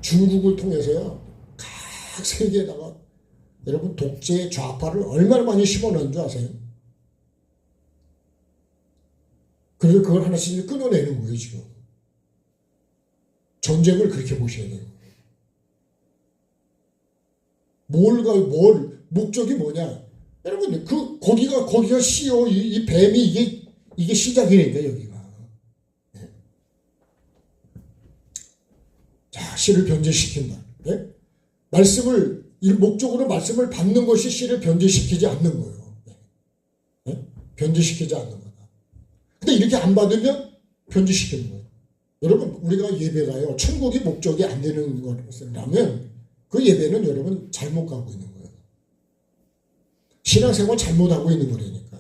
중국을 통해서요, 각 세계에다가 여러분 독재 좌파를 얼마나 많이 심어놓은 줄 아세요? 그래서 그걸 하나씩 끊어내는 거예요, 지금. 전쟁을 그렇게 보셔야 돼요. 목적이 뭐냐? 여러분, 거기가 씨요, 이 뱀이 이게 시작이니까, 여기가. 네. 자, 씨를 변질시킨다. 네? 목적으로 말씀을 받는 것이 씨를 변질시키지 않는 거예요. 네? 변질시키지 않는 거다. 근데 이렇게 안 받으면 변질시키는 거예요. 여러분, 우리가 예배가요, 천국이 목적이 안 되는 거라면 그 예배는 여러분 잘못 가고 있는 거예요. 신앙생활 잘못하고 있는 거라니까.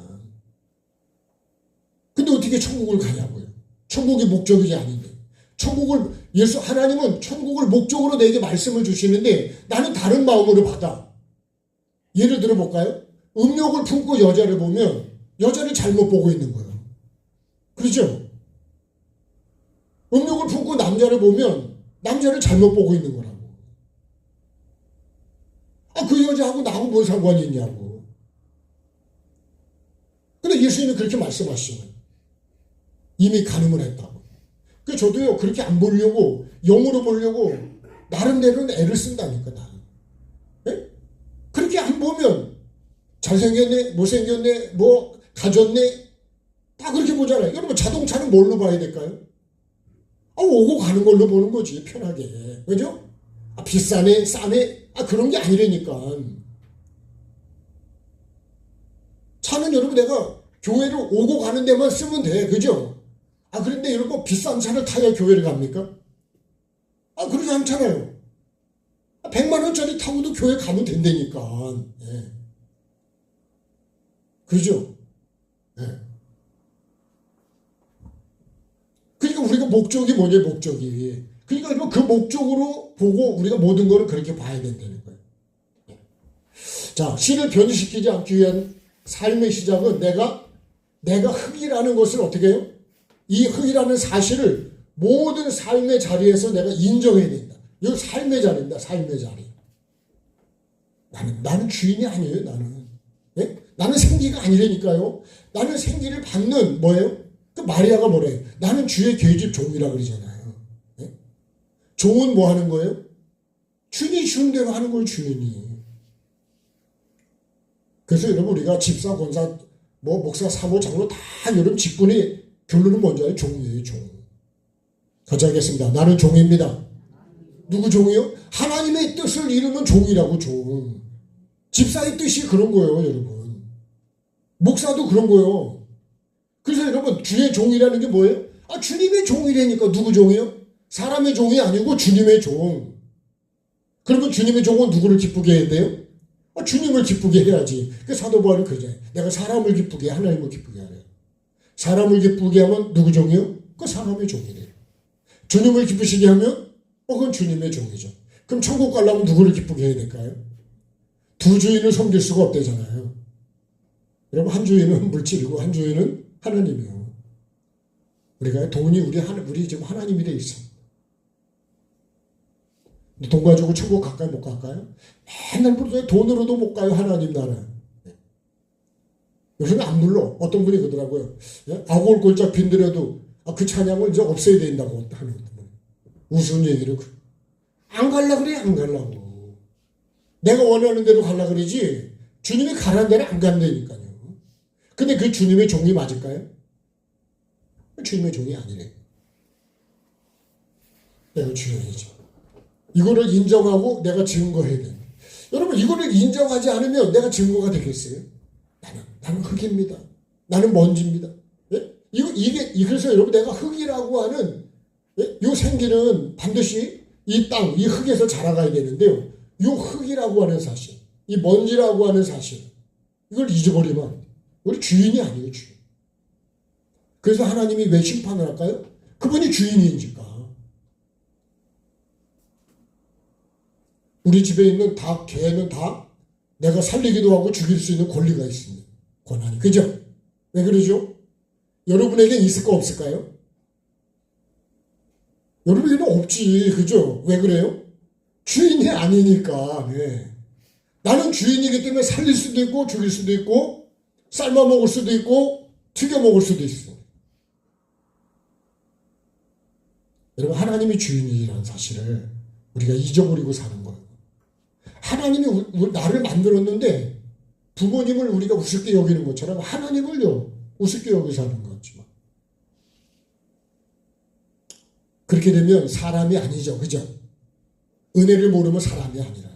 근데 어떻게 천국을 가냐고요. 천국이 목적이지 아닌데. 하나님은 천국을 목적으로 내게 말씀을 주시는데 나는 다른 마음으로 받아. 예를 들어 볼까요? 음욕을 품고 여자를 보면 여자를 잘못 보고 있는 거예요. 그렇죠? 음욕을 품고 남자를 보면 남자를 잘못 보고 있는 거라고. 그 여자하고 나하고 뭔 상관이 있냐고. 근데 예수님이 그렇게 말씀하시잖아요. 이미 가늠을 했다고. 그래서 저도요, 그렇게 안 보려고, 영으로 보려고, 나름대로는 애를 쓴다니까, 나는. 네? 그렇게 안 보면, 잘생겼네, 못생겼네, 가졌네, 다 그렇게 보잖아요. 여러분, 자동차는 뭘로 봐야 될까요? 오고 가는 걸로 보는 거지, 편하게. 그죠? 비싸네, 싸네, 그런 게 아니라니까. 차는 여러분, 내가 교회를 오고 가는 데만 쓰면 돼. 그죠? 그런데 여러분, 비싼 차를 타야 교회를 갑니까? 그러지 않잖아요. 100만 원짜리 타고도 교회 가면 된다니까. 예. 그죠? 예. 그러니까 우리가 목적이 뭐냐, 목적이. 그러니까 그 목적으로 보고 우리가 모든 거를 그렇게 봐야 된다는 거예요. 자, 씨를 변질시키지 않기 위한 삶의 시작은 내가 흙이라는 것을 어떻게 해요? 이 흙이라는 사실을 모든 삶의 자리에서 내가 인정해야 된다. 이거 삶의 자리입니다. 삶의 자리. 나는 주인이 아니에요. 나는. 네? 나는 생기가 아니라니까요. 나는 생기를 받는 뭐예요? 그 마리아가 뭐래요? 나는 주의 계집 종이라 그러잖아요. 네? 종은 뭐 하는 거예요? 주인이 주는 대로 하는 걸 주인이. 그래서 여러분, 우리가 집사, 권사, 목사, 사모, 장로 다 여러분 직분이 결론은 뭔지 알아요? 종이에요, 종. 같이 하겠습니다. 나는 종입니다. 누구 종이요? 하나님의 뜻을 이루면 종이라고, 종. 집사의 뜻이 그런 거예요, 여러분. 목사도 그런 거예요. 그래서 여러분, 주의 종이라는 게 뭐예요? 주님의 종이라니까. 누구 종이요? 사람의 종이 아니고 주님의 종. 그러면 주님의 종은 누구를 기쁘게 해야 돼요? 주님을 기쁘게 해야지. 그 사도 바울이 그러잖아요. 내가 사람을 기쁘게 해, 하나님을 기쁘게 하래. 사람을 기쁘게 하면 누구 종이요? 그 사람의 종이래요. 주님을 기쁘시게 하면 그건 주님의 종이죠. 그럼 천국 가려면 누구를 기쁘게 해야 될까요? 두 주인을 섬길 수가 없대잖아요. 여러분, 한 주인은 물질이고 한 주인은 하나님이에요. 우리가 돈이 우리 지금 하나님이 돼 있어. 돈 가지고 천국 갈까요? 못 갈까요? 맨날 부르더니 돈으로도 못 가요, 하나님 나라. 요새는 안 불러. 어떤 분이 그러더라고요. 아골 골짝 빈들여도 그 찬양을 이제 없애야 된다고 하는 분. 우스운 얘기를. 안 갈라 그래, 안 갈라고. 내가 원하는 대로 갈라 그러지, 주님이 가라는 데는 안 간다니까요. 근데 그 주님의 종이 맞을까요? 주님의 종이 아니래. 내가 주인이죠. 이거를 인정하고 내가 증거해야 돼. 여러분, 이거를 인정하지 않으면 내가 증거가 되겠어요? 나는 흙입니다. 나는 먼지입니다. 예? 그래서 여러분, 내가 흙이라고 하는, 이 생기는 반드시 이 땅, 이 흙에서 자라가야 되는데요. 요 흙이라고 하는 사실, 이 먼지라고 하는 사실, 이걸 잊어버리면 안 돼. 우리 주인이 아니에요, 주인. 그래서 하나님이 왜 심판을 할까요? 그분이 주인이니까. 우리 집에 있는 닭, 개는 다 내가 살리기도 하고 죽일 수 있는 권리가 있습니다. 권한이. 그죠? 왜 그러죠? 여러분에겐 있을까 없을까요? 여러분에게는 없지. 그죠? 왜 그래요? 주인이 아니니까. 네. 나는 주인이기 때문에 살릴 수도 있고 죽일 수도 있고 삶아 먹을 수도 있고 튀겨 먹을 수도 있어. 여러분, 하나님이 주인이라는 사실을 우리가 잊어버리고 사는 거예요. 하나님이 나를 만들었는데 부모님을 우리가 우습게 여기는 것처럼 하나님을요 우습게 여기 사는 거지만 그렇게 되면 사람이 아니죠. 그죠? 은혜를 모르면 사람이 아니라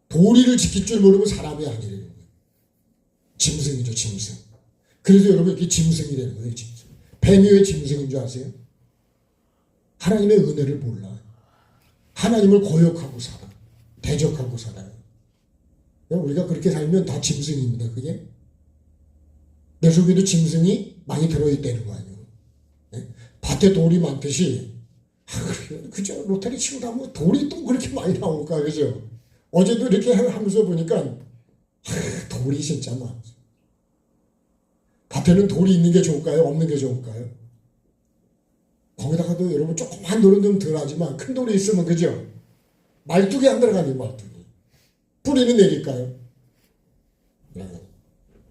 도리를 지킬 줄 모르면 사람이 아니래요. 짐승이죠, 짐승. 그래서 여러분 이게 짐승이 되는 거예요, 짐승. 뱀이 왜 짐승인 줄 아세요? 하나님의 은혜를 몰라요. 하나님을 거역하고 살아. 대적하고 살아요. 우리가 그렇게 살면 다 짐승입니다, 그게. 내 속에도 짐승이 많이 들어있다는 거 아니에요. 네? 밭에 돌이 많듯이, 그죠? 로타리 치고 나면 돌이 또 그렇게 많이 나올까, 그죠? 어제도 이렇게 하면서 보니까, 돌이 진짜 많아. 밭에는 돌이 있는 게 좋을까요? 없는 게 좋을까요? 거기다가도 여러분 조그만 돌은 좀 덜 하지만 큰 돌이 있으면 그죠? 말뚝이 안 들어가네요, 말뚝이. 뿌리는 내릴까요?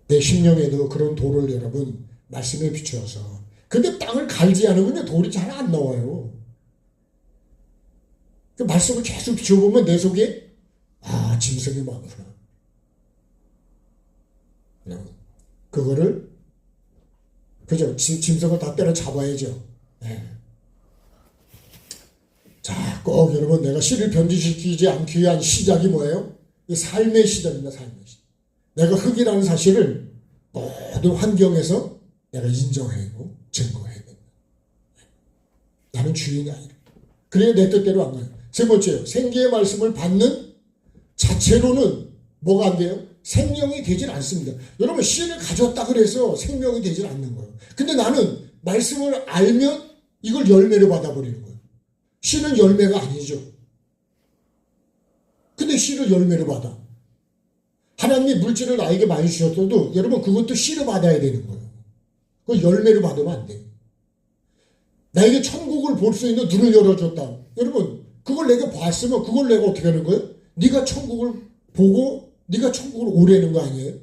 내 심령에도 그런 돌을 여러분 말씀에 비추어서. 근데 땅을 갈지 않으면 돌이 잘 안 나와요. 그 말씀을 계속 비춰보면 내 속에 짐승이 많구나. 그거를 그죠? 짐승을 다 때려잡아야죠. 네. 자, 꼭 여러분 내가 씨를 변질시키지 않기 위한 시작이 뭐예요? 이 삶의 시작입니다. 삶의 시작. 내가 흙이라는 사실을 모든 환경에서 내가 인정하고 증거해야 된다. 나는 주인이 아니라. 그래야 내 뜻대로 안 가요. 세 번째요. 생기의 말씀을 받는 자체로는 뭐가 안 돼요? 생명이 되질 않습니다. 여러분 씨를 가졌다 그래서 생명이 되질 않는 거예요. 근데 나는 말씀을 알면 이걸 열매로 받아버리는 거예요. 씨는 열매가 아니죠. 근데 씨를 열매로 받아. 하나님이 물질을 나에게 많이 주셨어도 여러분 그것도 씨로 받아야 되는 거예요. 그걸 열매로 받으면 안 돼요. 나에게 천국을 볼 수 있는 눈을 열어줬다. 여러분 그걸 내가 봤으면 그걸 내가 어떻게 하는 거예요? 네가 천국을 보고 네가 천국을 오려는 거 아니에요?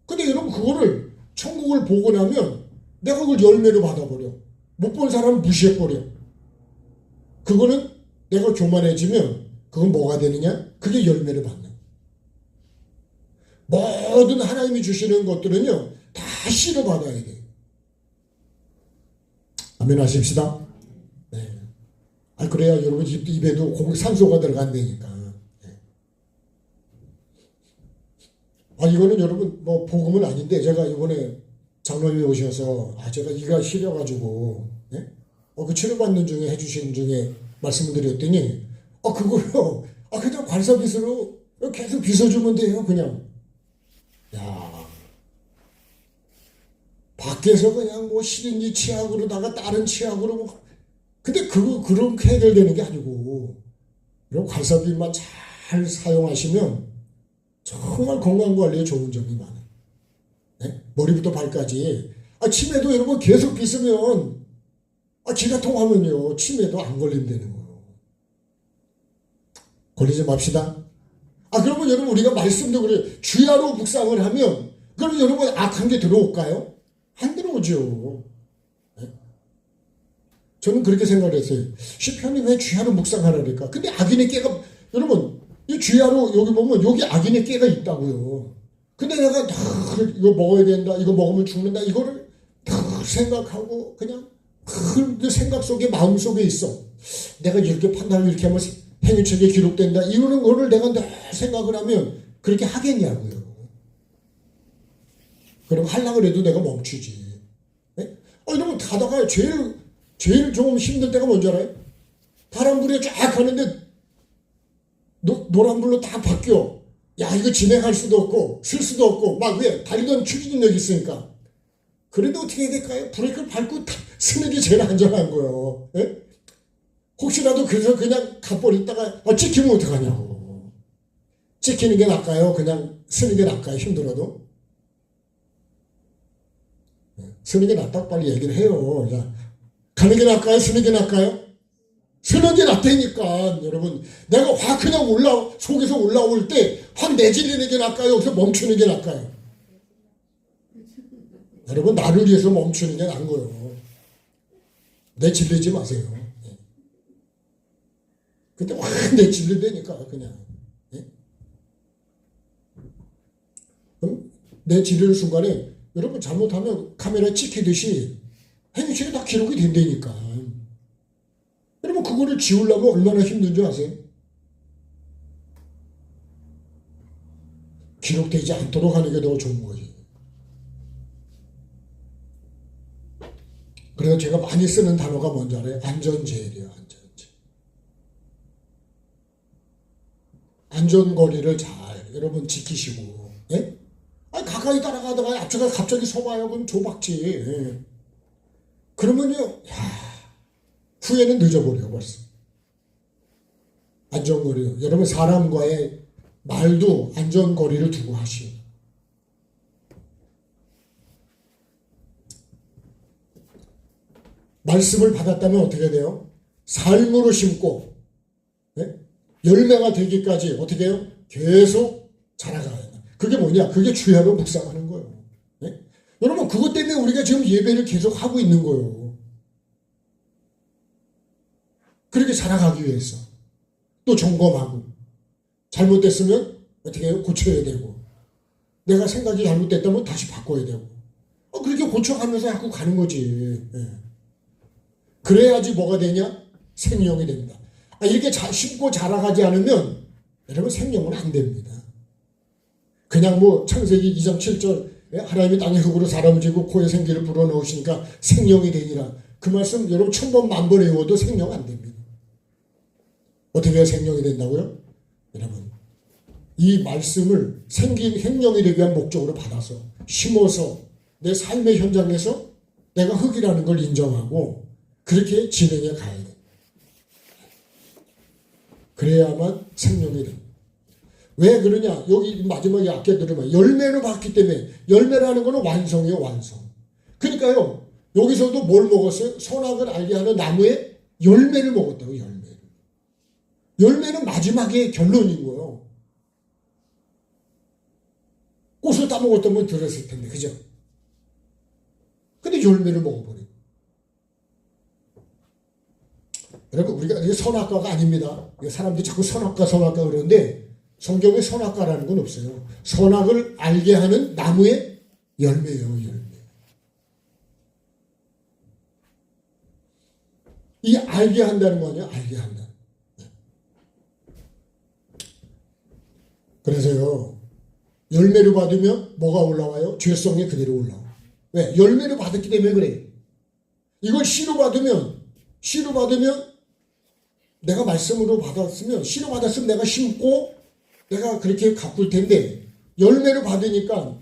근데 여러분 그거를 천국을 보고 나면 내가 그걸 열매로 받아버려. 못 본 사람은 무시해버려. 그거는 내가 교만해지면 그건 뭐가 되느냐? 그게 열매를 받는. 모든 하나님이 주시는 것들은요 다 씨로 받아야 돼요. 아멘 하십시다. 네. 그래야 여러분 입에도 산소가 들어간다니까. 이거는 여러분 뭐 복음은 아닌데 제가 이번에 장로님이 오셔서 제가 이가 시려가지고 그 치료받는 중에 해주시는 중에 말씀을 드렸더니 그거요 그냥 관사빗으로 계속 빗어주면 돼요. 그냥 야 밖에서 그냥 뭐 시린지 치약으로다가 다른 치약으로 뭐 근데 그렇게 해결되는 게 아니고 이런 관사빗만 잘 사용하시면 정말 건강관리에 좋은 점이 많아요. 네? 머리부터 발까지. 치매도 여러분 계속 빗으면, 기가 통하면요, 치매도 안 걸린다는 거예요. 걸리지 맙시다. 그러면 여러분 우리가 말씀도 그래요. 주야로 묵상을 하면, 그러면 여러분 악한 게 들어올까요? 안 들어오죠. 네? 저는 그렇게 생각을 했어요. 시편이 왜 주야로 묵상하라니까? 근데 악인의 깨가, 여러분, 이 주야로 여기 보면 여기 악인의 깨가 있다고요. 근데 내가 이거 먹어야 된다, 이거 먹으면 죽는다, 이거를 생각하고 그냥 그 생각 속에 마음 속에 있어. 내가 이렇게 판단을 이렇게 하면 행위책에 기록된다. 이러는 거를 내가 생각을 하면 그렇게 하겠냐고요. 그럼 하려고 해도 내가 멈추지. 네? 이러면 가다가 제일 좀 힘들 때가 뭔지 알아요? 바람 불에 쫙 가는데 노란불로 다 바뀌어. 야, 이거 진행할 수도 없고 쓸 수도 없고 막 왜? 달리던 추진력이 있으니까. 그래도 어떻게 해야 될까요? 브레이크를 밟고 쓰는 게 제일 안전한 거예요. 예? 혹시라도 그래서 그냥 가버리다가 찍히면 어떡하냐고. 찍히는 게 나을까요? 그냥 쓰는 게 나을까요? 힘들어도? 쓰는 게 낫다고 빨리 얘기를 해요. 자, 가는 게 나을까요? 쓰는 게 나을까요? 쓰는 게 낫다니까. 여러분, 내가 확 그냥 속에서 올라올 때 확 내질리는 게 나을까요? 여기서 멈추는 게 나을까요? 여러분, 나를 위해서 멈추는 게 나은 거예요. 내질리지 마세요. 그때 확 내질린다니까, 그냥. 그럼 내질리는 순간에 여러분 잘못하면 카메라에 찍히듯이 행위체가 다 기록이 된다니까. 여러분 그거를 지우려면 얼마나 힘든 줄 아세요? 기록되지 않도록 하는 게 더 좋은 거지. 그래서 제가 많이 쓰는 단어가 뭔지 알아요? 안전제일이에요. 안전제. 안전거리를 잘 여러분 지키시고. 예? 아니, 가까이 따라가다가 앞차가 갑자기 서봐요. 그럼 조박지. 예. 그러면요, 후회는 늦어버려요, 벌써. 안전거리요. 여러분, 사람과의 말도 안전거리를 두고 하시오. 말씀을 받았다면 어떻게 돼요? 삶으로 심고, 네? 열매가 되기까지 어떻게 해요? 계속 자라가야 돼. 그게 뭐냐? 그게 주야로 묵상하는 거예요. 네? 여러분, 그것 때문에 우리가 지금 예배를 계속 하고 있는 거예요. 그렇게 자라가기 위해서. 또 점검하고. 잘못됐으면 어떻게 해요? 고쳐야 되고. 내가 생각이 잘못됐다면 다시 바꿔야 되고. 그렇게 고쳐가면서 자꾸 가는 거지. 네. 그래야지 뭐가 되냐? 생명이 됩니다. 이렇게 심고 자라가지 않으면 여러분 생명은 안 됩니다. 그냥 뭐 창세기 2장 7절 하나님이 땅의 흙으로 사람을 지고 코에 생기를 불어넣으시니까 생명이 되니라. 그 말씀 여러분 1000번 만번 외워도 생명 안 됩니다. 어떻게 해야 생명이 된다고요? 여러분 이 말씀을 생명이 되기 위한 목적으로 받아서 심어서 내 삶의 현장에서 내가 흙이라는 걸 인정하고 그렇게 진행해 가야 돼. 그래야만 생명이 돼. 왜 그러냐? 여기 마지막에 아껴 들으면 열매를 받기 때문에 열매라는 거는 완성이에요, 완성. 그러니까요, 여기서도 뭘 먹었어요? 선악을 알게 하는 나무의 열매를 먹었다고, 열매를. 열매는 마지막에 결론인 거예요. 꽃을 따먹었다면 들었을 텐데, 그죠? 근데 열매를 먹어버리고. 여러분, 우리가 이게 선악과가 아닙니다. 사람들이 자꾸 선악과 그러는데, 성경에 선악과라는 건 없어요. 선악을 알게 하는 나무의 열매예요, 열매. 이 알게 한다는 거 아니야? 알게 한다. 그래서요, 열매를 받으면 뭐가 올라와요? 죄성이 그대로 올라와. 왜? 열매를 받았기 때문에 그래. 이걸 씨로 받으면 내가 말씀으로 받았으면, 씨로 받았으면 내가 심고 내가 그렇게 가꿀 텐데, 열매를 받으니까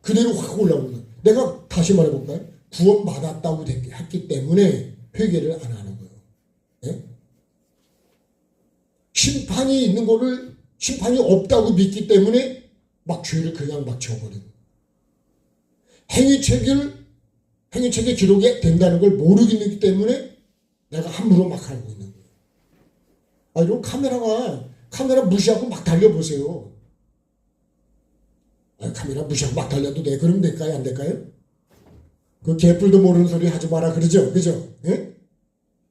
그대로 확 올라오는 거예요. 내가 다시 말해볼까요? 구원받았다고 했기 때문에 회개를 안 하는 거예요. 네? 심판이 있는 거를, 심판이 없다고 믿기 때문에 막 죄를 그냥 막 지어버리고, 행위책에 기록이 된다는 걸 모르기 때문에 내가 함부로 막 하고 있는 거예요. 이런 카메라 무시하고 막 달려보세요. 카메라 무시하고 막 달려도 돼. 그러면 될까요? 안 될까요? 그 개뿔도 모르는 소리 하지 마라 그러죠? 그죠? 예?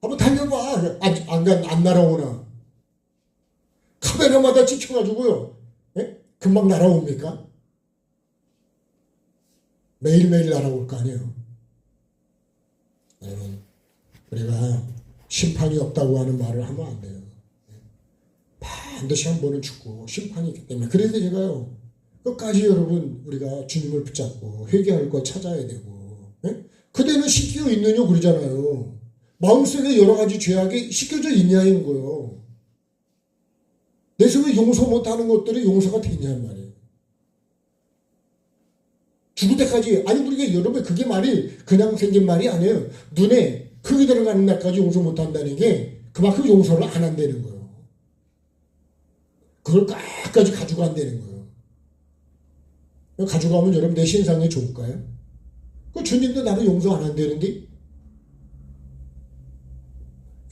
한번 달려봐. 안 날아오나? 카메라마다 찍혀가지고요. 예? 금방 날아옵니까? 매일매일 날아올 거 아니에요. 여러분, 우리가 심판이 없다고 하는 말을 하면 안 돼요. 반드시 한 번은 죽고 심판이 있기 때문에. 그래서 제가요, 끝까지 여러분 우리가 주님을 붙잡고 회개할 거 찾아야 되고, 예? 그대는 씻겨 있느냐 그러잖아요. 마음속에 여러 가지 죄악이 씻겨져 있냐는 거예요. 그래서 왜 용서 못하는 것들이 용서가 되냐는 말이에요. 죽을 때까지. 아니 우리가 여러분 그게 말이 그냥 생긴 말이 아니에요. 눈에 흙이 들어가는 날까지 용서 못한다는 게 그만큼 용서를 안 한다는 거예요. 그걸 끝까지 가지고 간다는 거예요. 가져가면 여러분 내 신상에 좋을까요? 그 주님도 나를 용서 안 한다는데.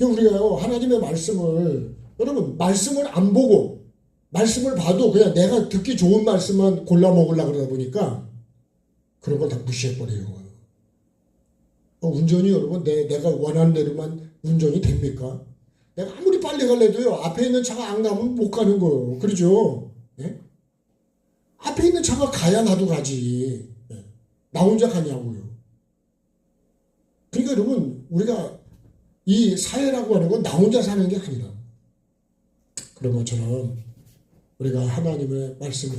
우리가요 하나님의 말씀을 여러분 말씀을 안 보고 말씀을 봐도 그냥 내가 듣기 좋은 말씀만 골라 먹으려고 그러다 보니까 그런 걸 다 무시해버리는 거예요. 운전이 여러분 내가 원하는 대로만 운전이 됩니까? 내가 아무리 빨리 가려도요 앞에 있는 차가 안 가면 못 가는 거예요. 그러죠? 네? 앞에 있는 차가 가야 나도 가지. 네. 나 혼자 가냐고요. 그러니까 여러분 우리가 이 사회라고 하는 건 나 혼자 사는 게 아니라 그런 것처럼 우리가 하나님의 말씀을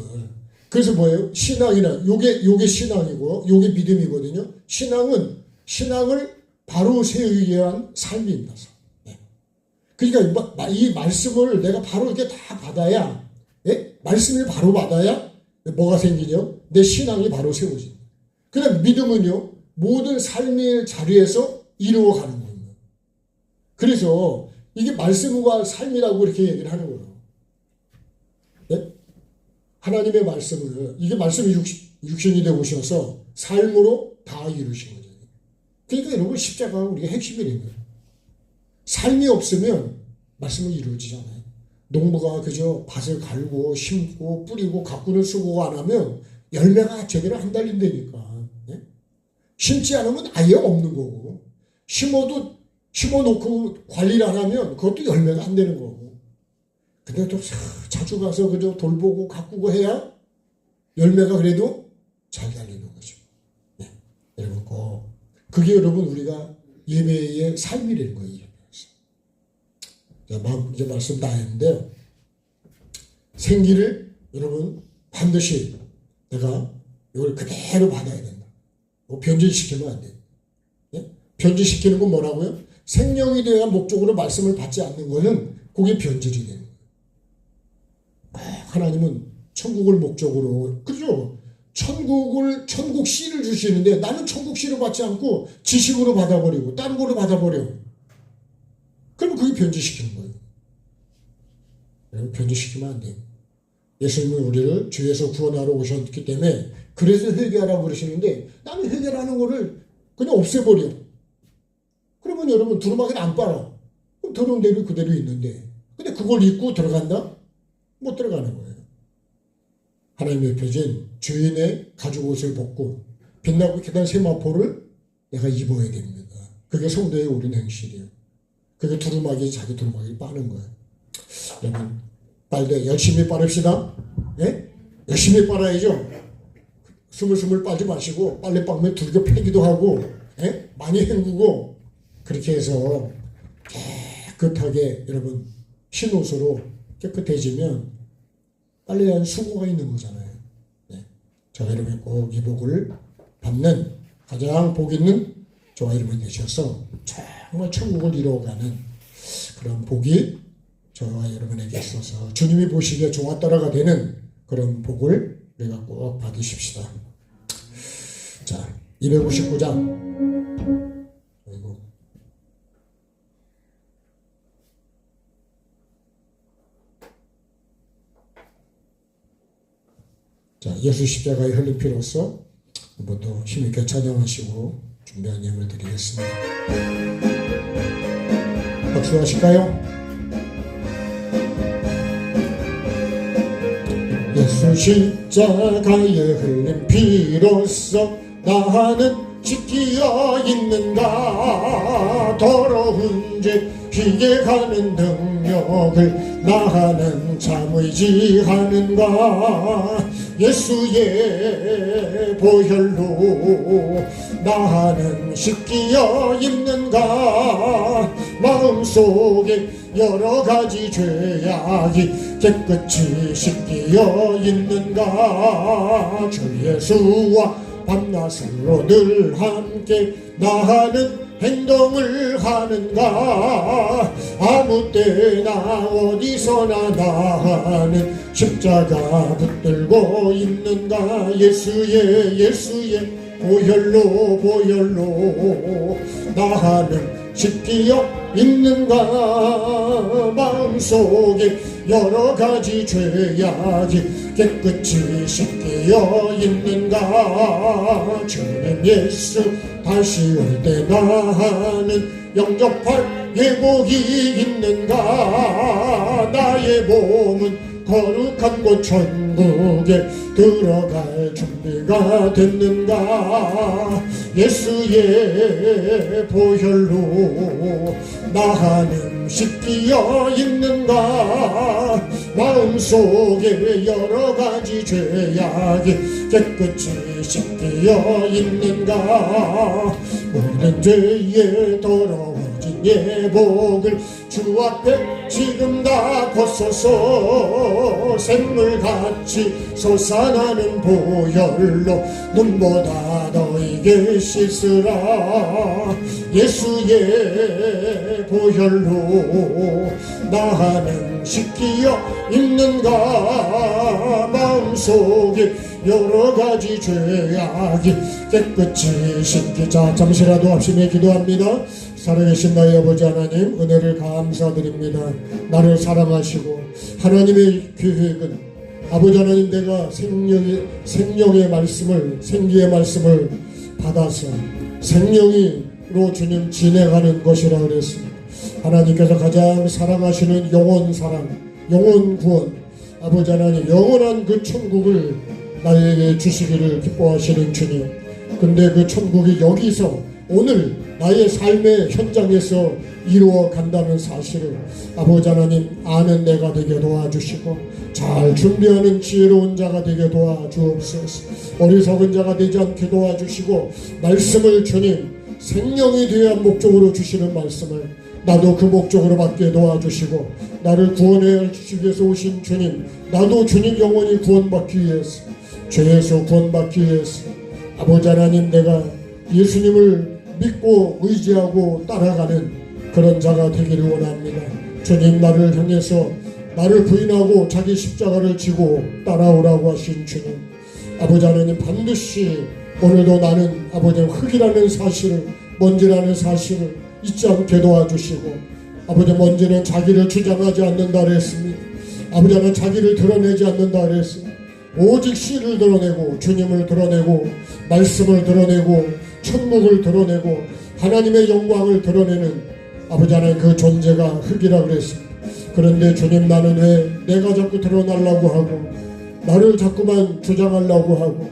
그래서 뭐예요? 신앙이나 요게 신앙이고 요게 믿음이거든요. 신앙을 바로 세우기 위한 삶입니다. 네. 그러니까 이 말씀을 내가 바로 이렇게 다 받아야 네? 말씀을 바로 받아야 뭐가 생기냐? 내 신앙이 바로 세워집니다. 그다음 믿음은요 모든 삶의 자리에서 이루어가는 겁니다. 그래서 이게 말씀과 삶이라고 이렇게 얘기를 하는 거예요. 네? 하나님의 말씀을 이게 말씀이 육신이 되어 오셔서 삶으로 다 이루신 거죠. 그러니까 여러분 십자가가 우리가 핵심이라는 거예요. 삶이 없으면 말씀은 이루어지잖아요. 농부가 그저 밭을 갈고 심고 뿌리고 가꾸는 수고가 안 하면 열매가 제대로 안 달린다니까. 네? 심지 않으면 아예 없는 거고 심어놓고 관리를 안 하면 그것도 열매가 안 되는 거고. 근데 또 자주 가서 그저 돌보고 가꾸고 해야 열매가 그래도 잘 달리는 거죠. 네. 여러분 그게 여러분 우리가 예배의 삶이라는 거예요. 이제 말씀 다 했는데요. 생기를 여러분 반드시 내가 이걸 그대로 받아야 된다. 변질시키면 안 돼요. 네? 변질시키는 건 뭐라고요? 생명이 되어야 목적으로 말씀을 받지 않는 것은 그게 변질이 되는 거예요. 하나님은 천국을 목적으로 그죠? 천국 씨를 주시는데 나는 천국 씨를 받지 않고 지식으로 받아버리고 다른 걸로 받아버려. 그럼 그게 변질시키는 거예요. 여러분 변질시키면 안 돼요. 예수님은 우리를 죄에서 구원하러 오셨기 때문에 그래서 회개하라고 그러시는데 나는 회개라는 거를 그냥 없애버려. 그러면 여러분 두루마기는 안 빨아. 그럼 들어온 대로 그대로 있는데 근데 그걸 잊고 들어간다? 못 들어가는 거예요. 하나님의 펴진 주인의 가죽 옷을 벗고 빛나고 깨단 세마포를 내가 입어야 됩니다. 그게 성도의 옳은 행실이에요. 그게 자기 두루마기를 빠는 거예요. 여러분 빨대 열심히 빠릅시다. 예? 열심히 빨아야죠. 스물스물 빨지 마시고 빨래 빨면 두들겨 패기도 하고 예? 많이 헹구고 그렇게 해서 깨끗하게 여러분 흰옷으로 깨끗해지면 빨래에 대한 수고가 있는 거잖아요. 네. 저와 여러분이 꼭 이 복을 받는 가장 복 있는 저와 여러분이 되셔서 정말 천국을 이루어가는 그런 복이 저와 여러분에게 있어서 주님이 보시기에 좋았더라가 되는 그런 복을 우리가 꼭 받으십시다. 자, 259장. 자, 예수 십자가에 흘린 피로써 한번 더 힘있게 찬양하시고 준비한 예물 드리겠습니다. 박수하실까요? 예수 십자가에 흘린 피로써 나는 지키어 있는가. 더러운 죄 피해가는 능력을 나는 참 의지하는가. 예수의 보혈로 나는 씻기어 있는가. 마음속에 여러 가지 죄악이 깨끗이 씻기어 있는가. 주 예수와 밤낮으로 늘 함께 나는 행동을 하는가. 아무 때나 어디서나 나는 십자가 붙들고 있는가. 예수의 보혈로 나는 씻기어 있는가. 마음속에 여러 가지 죄악이 깨끗이 씻기어 있는가. 주님 예수 다시 올 때 나는 영접할 예복이 있는가. 나의 몸은 거룩한 곳 천국에 들어갈 준비가 됐는가. 예수의 보혈로 나는 씻기어 있는가. 마음속에 여러 가지 죄악이 깨끗이 씻기어 있는가. 모든 죄에 더러워진 예복을 주 앞에 지금 다 벗어서 샘물같이 솟아나는 보혈로 눈보다 너에게 씻으라. 예수의 보혈로 나는 씻기어 있는가. 마음속에 여러 가지 죄악이 깨끗이 씻기자. 잠시라도 합심해 기도합니다. 살아계신 나의 아버지 하나님, 은혜를 감사드립니다. 나를 사랑하시고 하나님의 계획은 아버지 하나님, 내가 생명의 말씀을, 생기의 말씀을 받아서 생명으로 주님 진행하는 것이라 그랬습니다. 하나님께서 가장 사랑하시는 영혼 사랑, 영혼 구원, 아버지 하나님 영원한 그 천국을 나에게 주시기를 기뻐하시는 주님. 근데 그 천국이 여기서 오늘 나의 삶의 현장에서 이루어 간다는 사실을 아버지 하나님 아는 내가 되게 도와주시고 잘 준비하는 지혜로운 자가 되게 도와주옵소서. 어리석은 자가 되지 않게 도와주시고 말씀을 주님 생명이 되어야 목적으로 주시는 말씀을 나도 그 목적으로 받게 도와주시고 나를 구원해 주시기 위해서 오신 주님, 나도 주님 영원히 구원받기 위해서, 죄에서 구원받기 위해서 아버지 하나님 내가 예수님을 믿고 의지하고 따라가는 그런 자가 되기를 원합니다. 주님, 나를 향해서 나를 부인하고 자기 십자가를 지고 따라오라고 하신 주님, 아버지 하나님 반드시 오늘도 나는 아버지 흙이라는 사실을, 먼지라는 사실을 잊지 않게 도와주시고, 아버지 먼지는 자기를 주장하지 않는다 그랬습니다. 아버지 하나님 자기를 드러내지 않는다 그랬습니다. 오직 씨를 드러내고 주님을 드러내고 말씀을 드러내고 천국을 드러내고 하나님의 영광을 드러내는 아버지 하나님 그 존재가 흙이라 그랬습니다. 그런데 주님, 나는 왜 내가 자꾸 드러나려고 하고 나를 자꾸만 주장하려고 하고,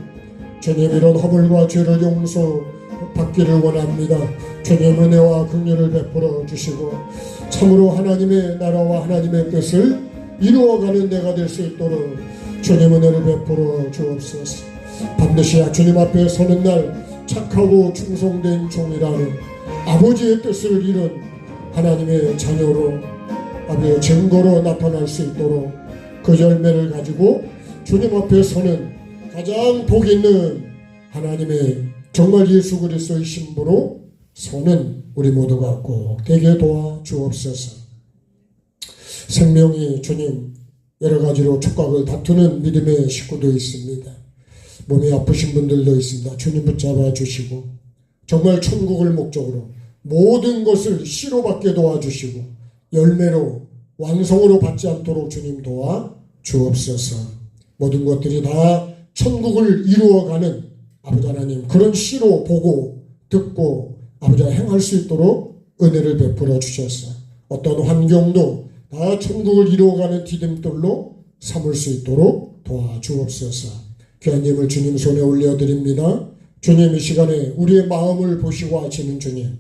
주님 이런 허물과 죄를 용서받기를 원합니다. 주님 은혜와 긍휼을 베풀어 주시고 참으로 하나님의 나라와 하나님의 뜻을 이루어가는 내가 될 수 있도록 주님 은혜를 베풀어 주옵소서. 반드시 주님 앞에 서는 날 착하고 충성된 종이라는 아버지의 뜻을 이룬 하나님의 자녀로 아버지의 증거로 나타날 수 있도록 그 열매를 가지고 주님 앞에 서는 가장 복 있는 하나님의 정말 예수 그리스도의 신부로 서는 우리 모두가 꼭 되게 도와주옵소서. 생명이 주님 여러 가지로 촉각을 다투는 믿음의 식구도 있습니다. 몸이 아프신 분들도 있습니다. 주님 붙잡아 주시고 정말 천국을 목적으로 모든 것을 씨로 받게 도와주시고 열매로 완성으로 받지 않도록 주님 도와 주옵소서. 모든 것들이 다 천국을 이루어가는 아버지 하나님 그런 씨로 보고 듣고 아버지 행할 수 있도록 은혜를 베풀어 주셔서 어떤 환경도 다 천국을 이루어가는 디딤돌로 삼을 수 있도록 도와주옵소서. 귀한 예물 주님 손에 올려드립니다. 주님 이 시간에 우리의 마음을 보시고 하시는 주님,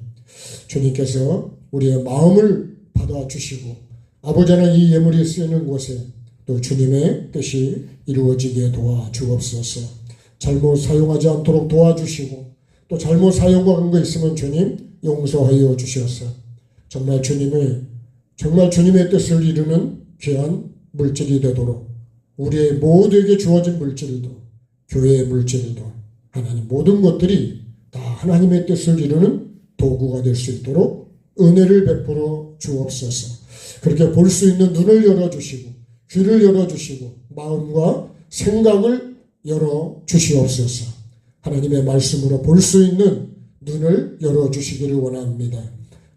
주님께서 우리의 마음을 받아주시고 아버지 하나님 이 예물이 쓰이는 곳에 또 주님의 뜻이 이루어지게 도와주옵소서. 잘못 사용하지 않도록 도와주시고 또 잘못 사용한 거 있으면 주님 용서하여 주셔서 정말 주님의 뜻을 이루는 귀한 물질이 되도록 우리의 모두에게 주어진 물질도 교회의 물질도 하나님 모든 것들이 다 하나님의 뜻을 이루는 도구가 될 수 있도록 은혜를 베풀어 주옵소서. 그렇게 볼 수 있는 눈을 열어주시고 귀를 열어주시고 마음과 생각을 열어주시옵소서. 하나님의 말씀으로 볼 수 있는 눈을 열어주시기를 원합니다.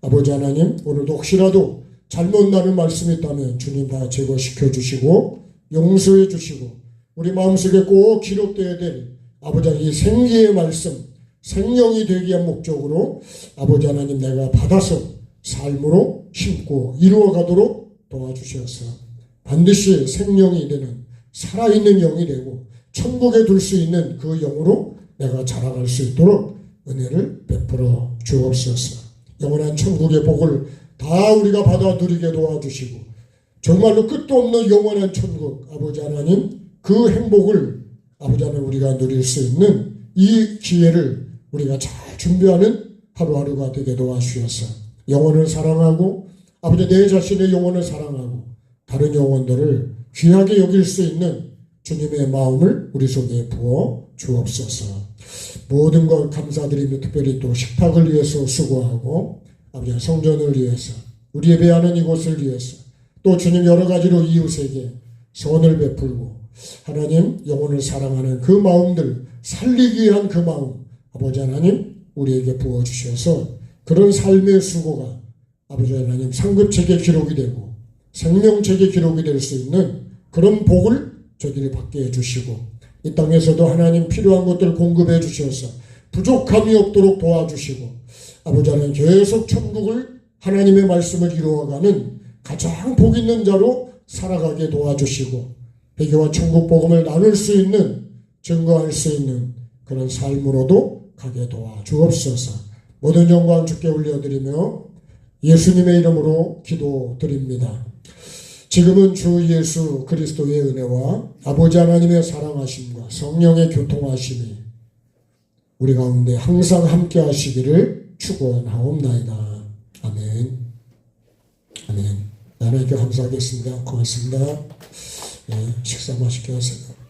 아버지 하나님, 오늘도 혹시라도 잘못 나는 말씀이 있다면 주님 다 제거시켜 주시고 용서해 주시고 우리 마음속에 꼭 기록되어야 될 아버지 하나님 이 생기의 말씀, 생명이 되기 위한 목적으로 아버지 하나님 내가 받아서 삶으로 심고 이루어가도록 도와주셔서 반드시 생명이 되는 살아있는 영이 되고 천국에 둘 수 있는 그 영으로 내가 자라갈 수 있도록 은혜를 베풀어 주옵소서. 영원한 천국의 복을 다 우리가 받아 누리게 도와주시고 정말로 끝도 없는 영원한 천국 아버지 하나님 그 행복을 아버지 하나님 우리가 누릴 수 있는 이 기회를 우리가 잘 준비하는 하루하루가 되게 도와주셔서 영혼을 사랑하고 아버지 내 자신의 영혼을 사랑하고 다른 영혼들을 귀하게 여길 수 있는 주님의 마음을 우리 속에 부어 주옵소서. 모든 걸 감사드리며 특별히 또 식탁을 위해서 수고하고 아버지 성전을 위해서 우리 예배하는 이곳을 위해서 또 주님 여러 가지로 이웃에게 선을 베풀고 하나님 영혼을 사랑하는 그 마음들 살리기 위한 그 마음 아버지 하나님 우리에게 부어주셔서 그런 삶의 수고가 아버지 하나님 상급책에 기록이 되고 생명책에 기록이 될 수 있는 그런 복을 저희들이 받게 해주시고 이 땅에서도 하나님 필요한 것들 공급해 주셔서 부족함이 없도록 도와주시고 아버지 하나님 계속 천국을 하나님의 말씀을 이루어가는 가장 복 있는 자로 살아가게 도와주시고 회개와 천국 복음을 나눌 수 있는 증거할 수 있는 그런 삶으로도 가게 도와주옵소서. 모든 영광 주께 올려드리며 예수님의 이름으로 기도드립니다. 지금은 주 예수 그리스도의 은혜와 아버지 하나님의 사랑하심과 성령의 교통하심이 우리 가운데 항상 함께 하시기를 축원하옵나이다. 아멘. 아멘. 하나님께 감사하겠습니다. 고맙습니다. 네, 식사 맛있게 하세요.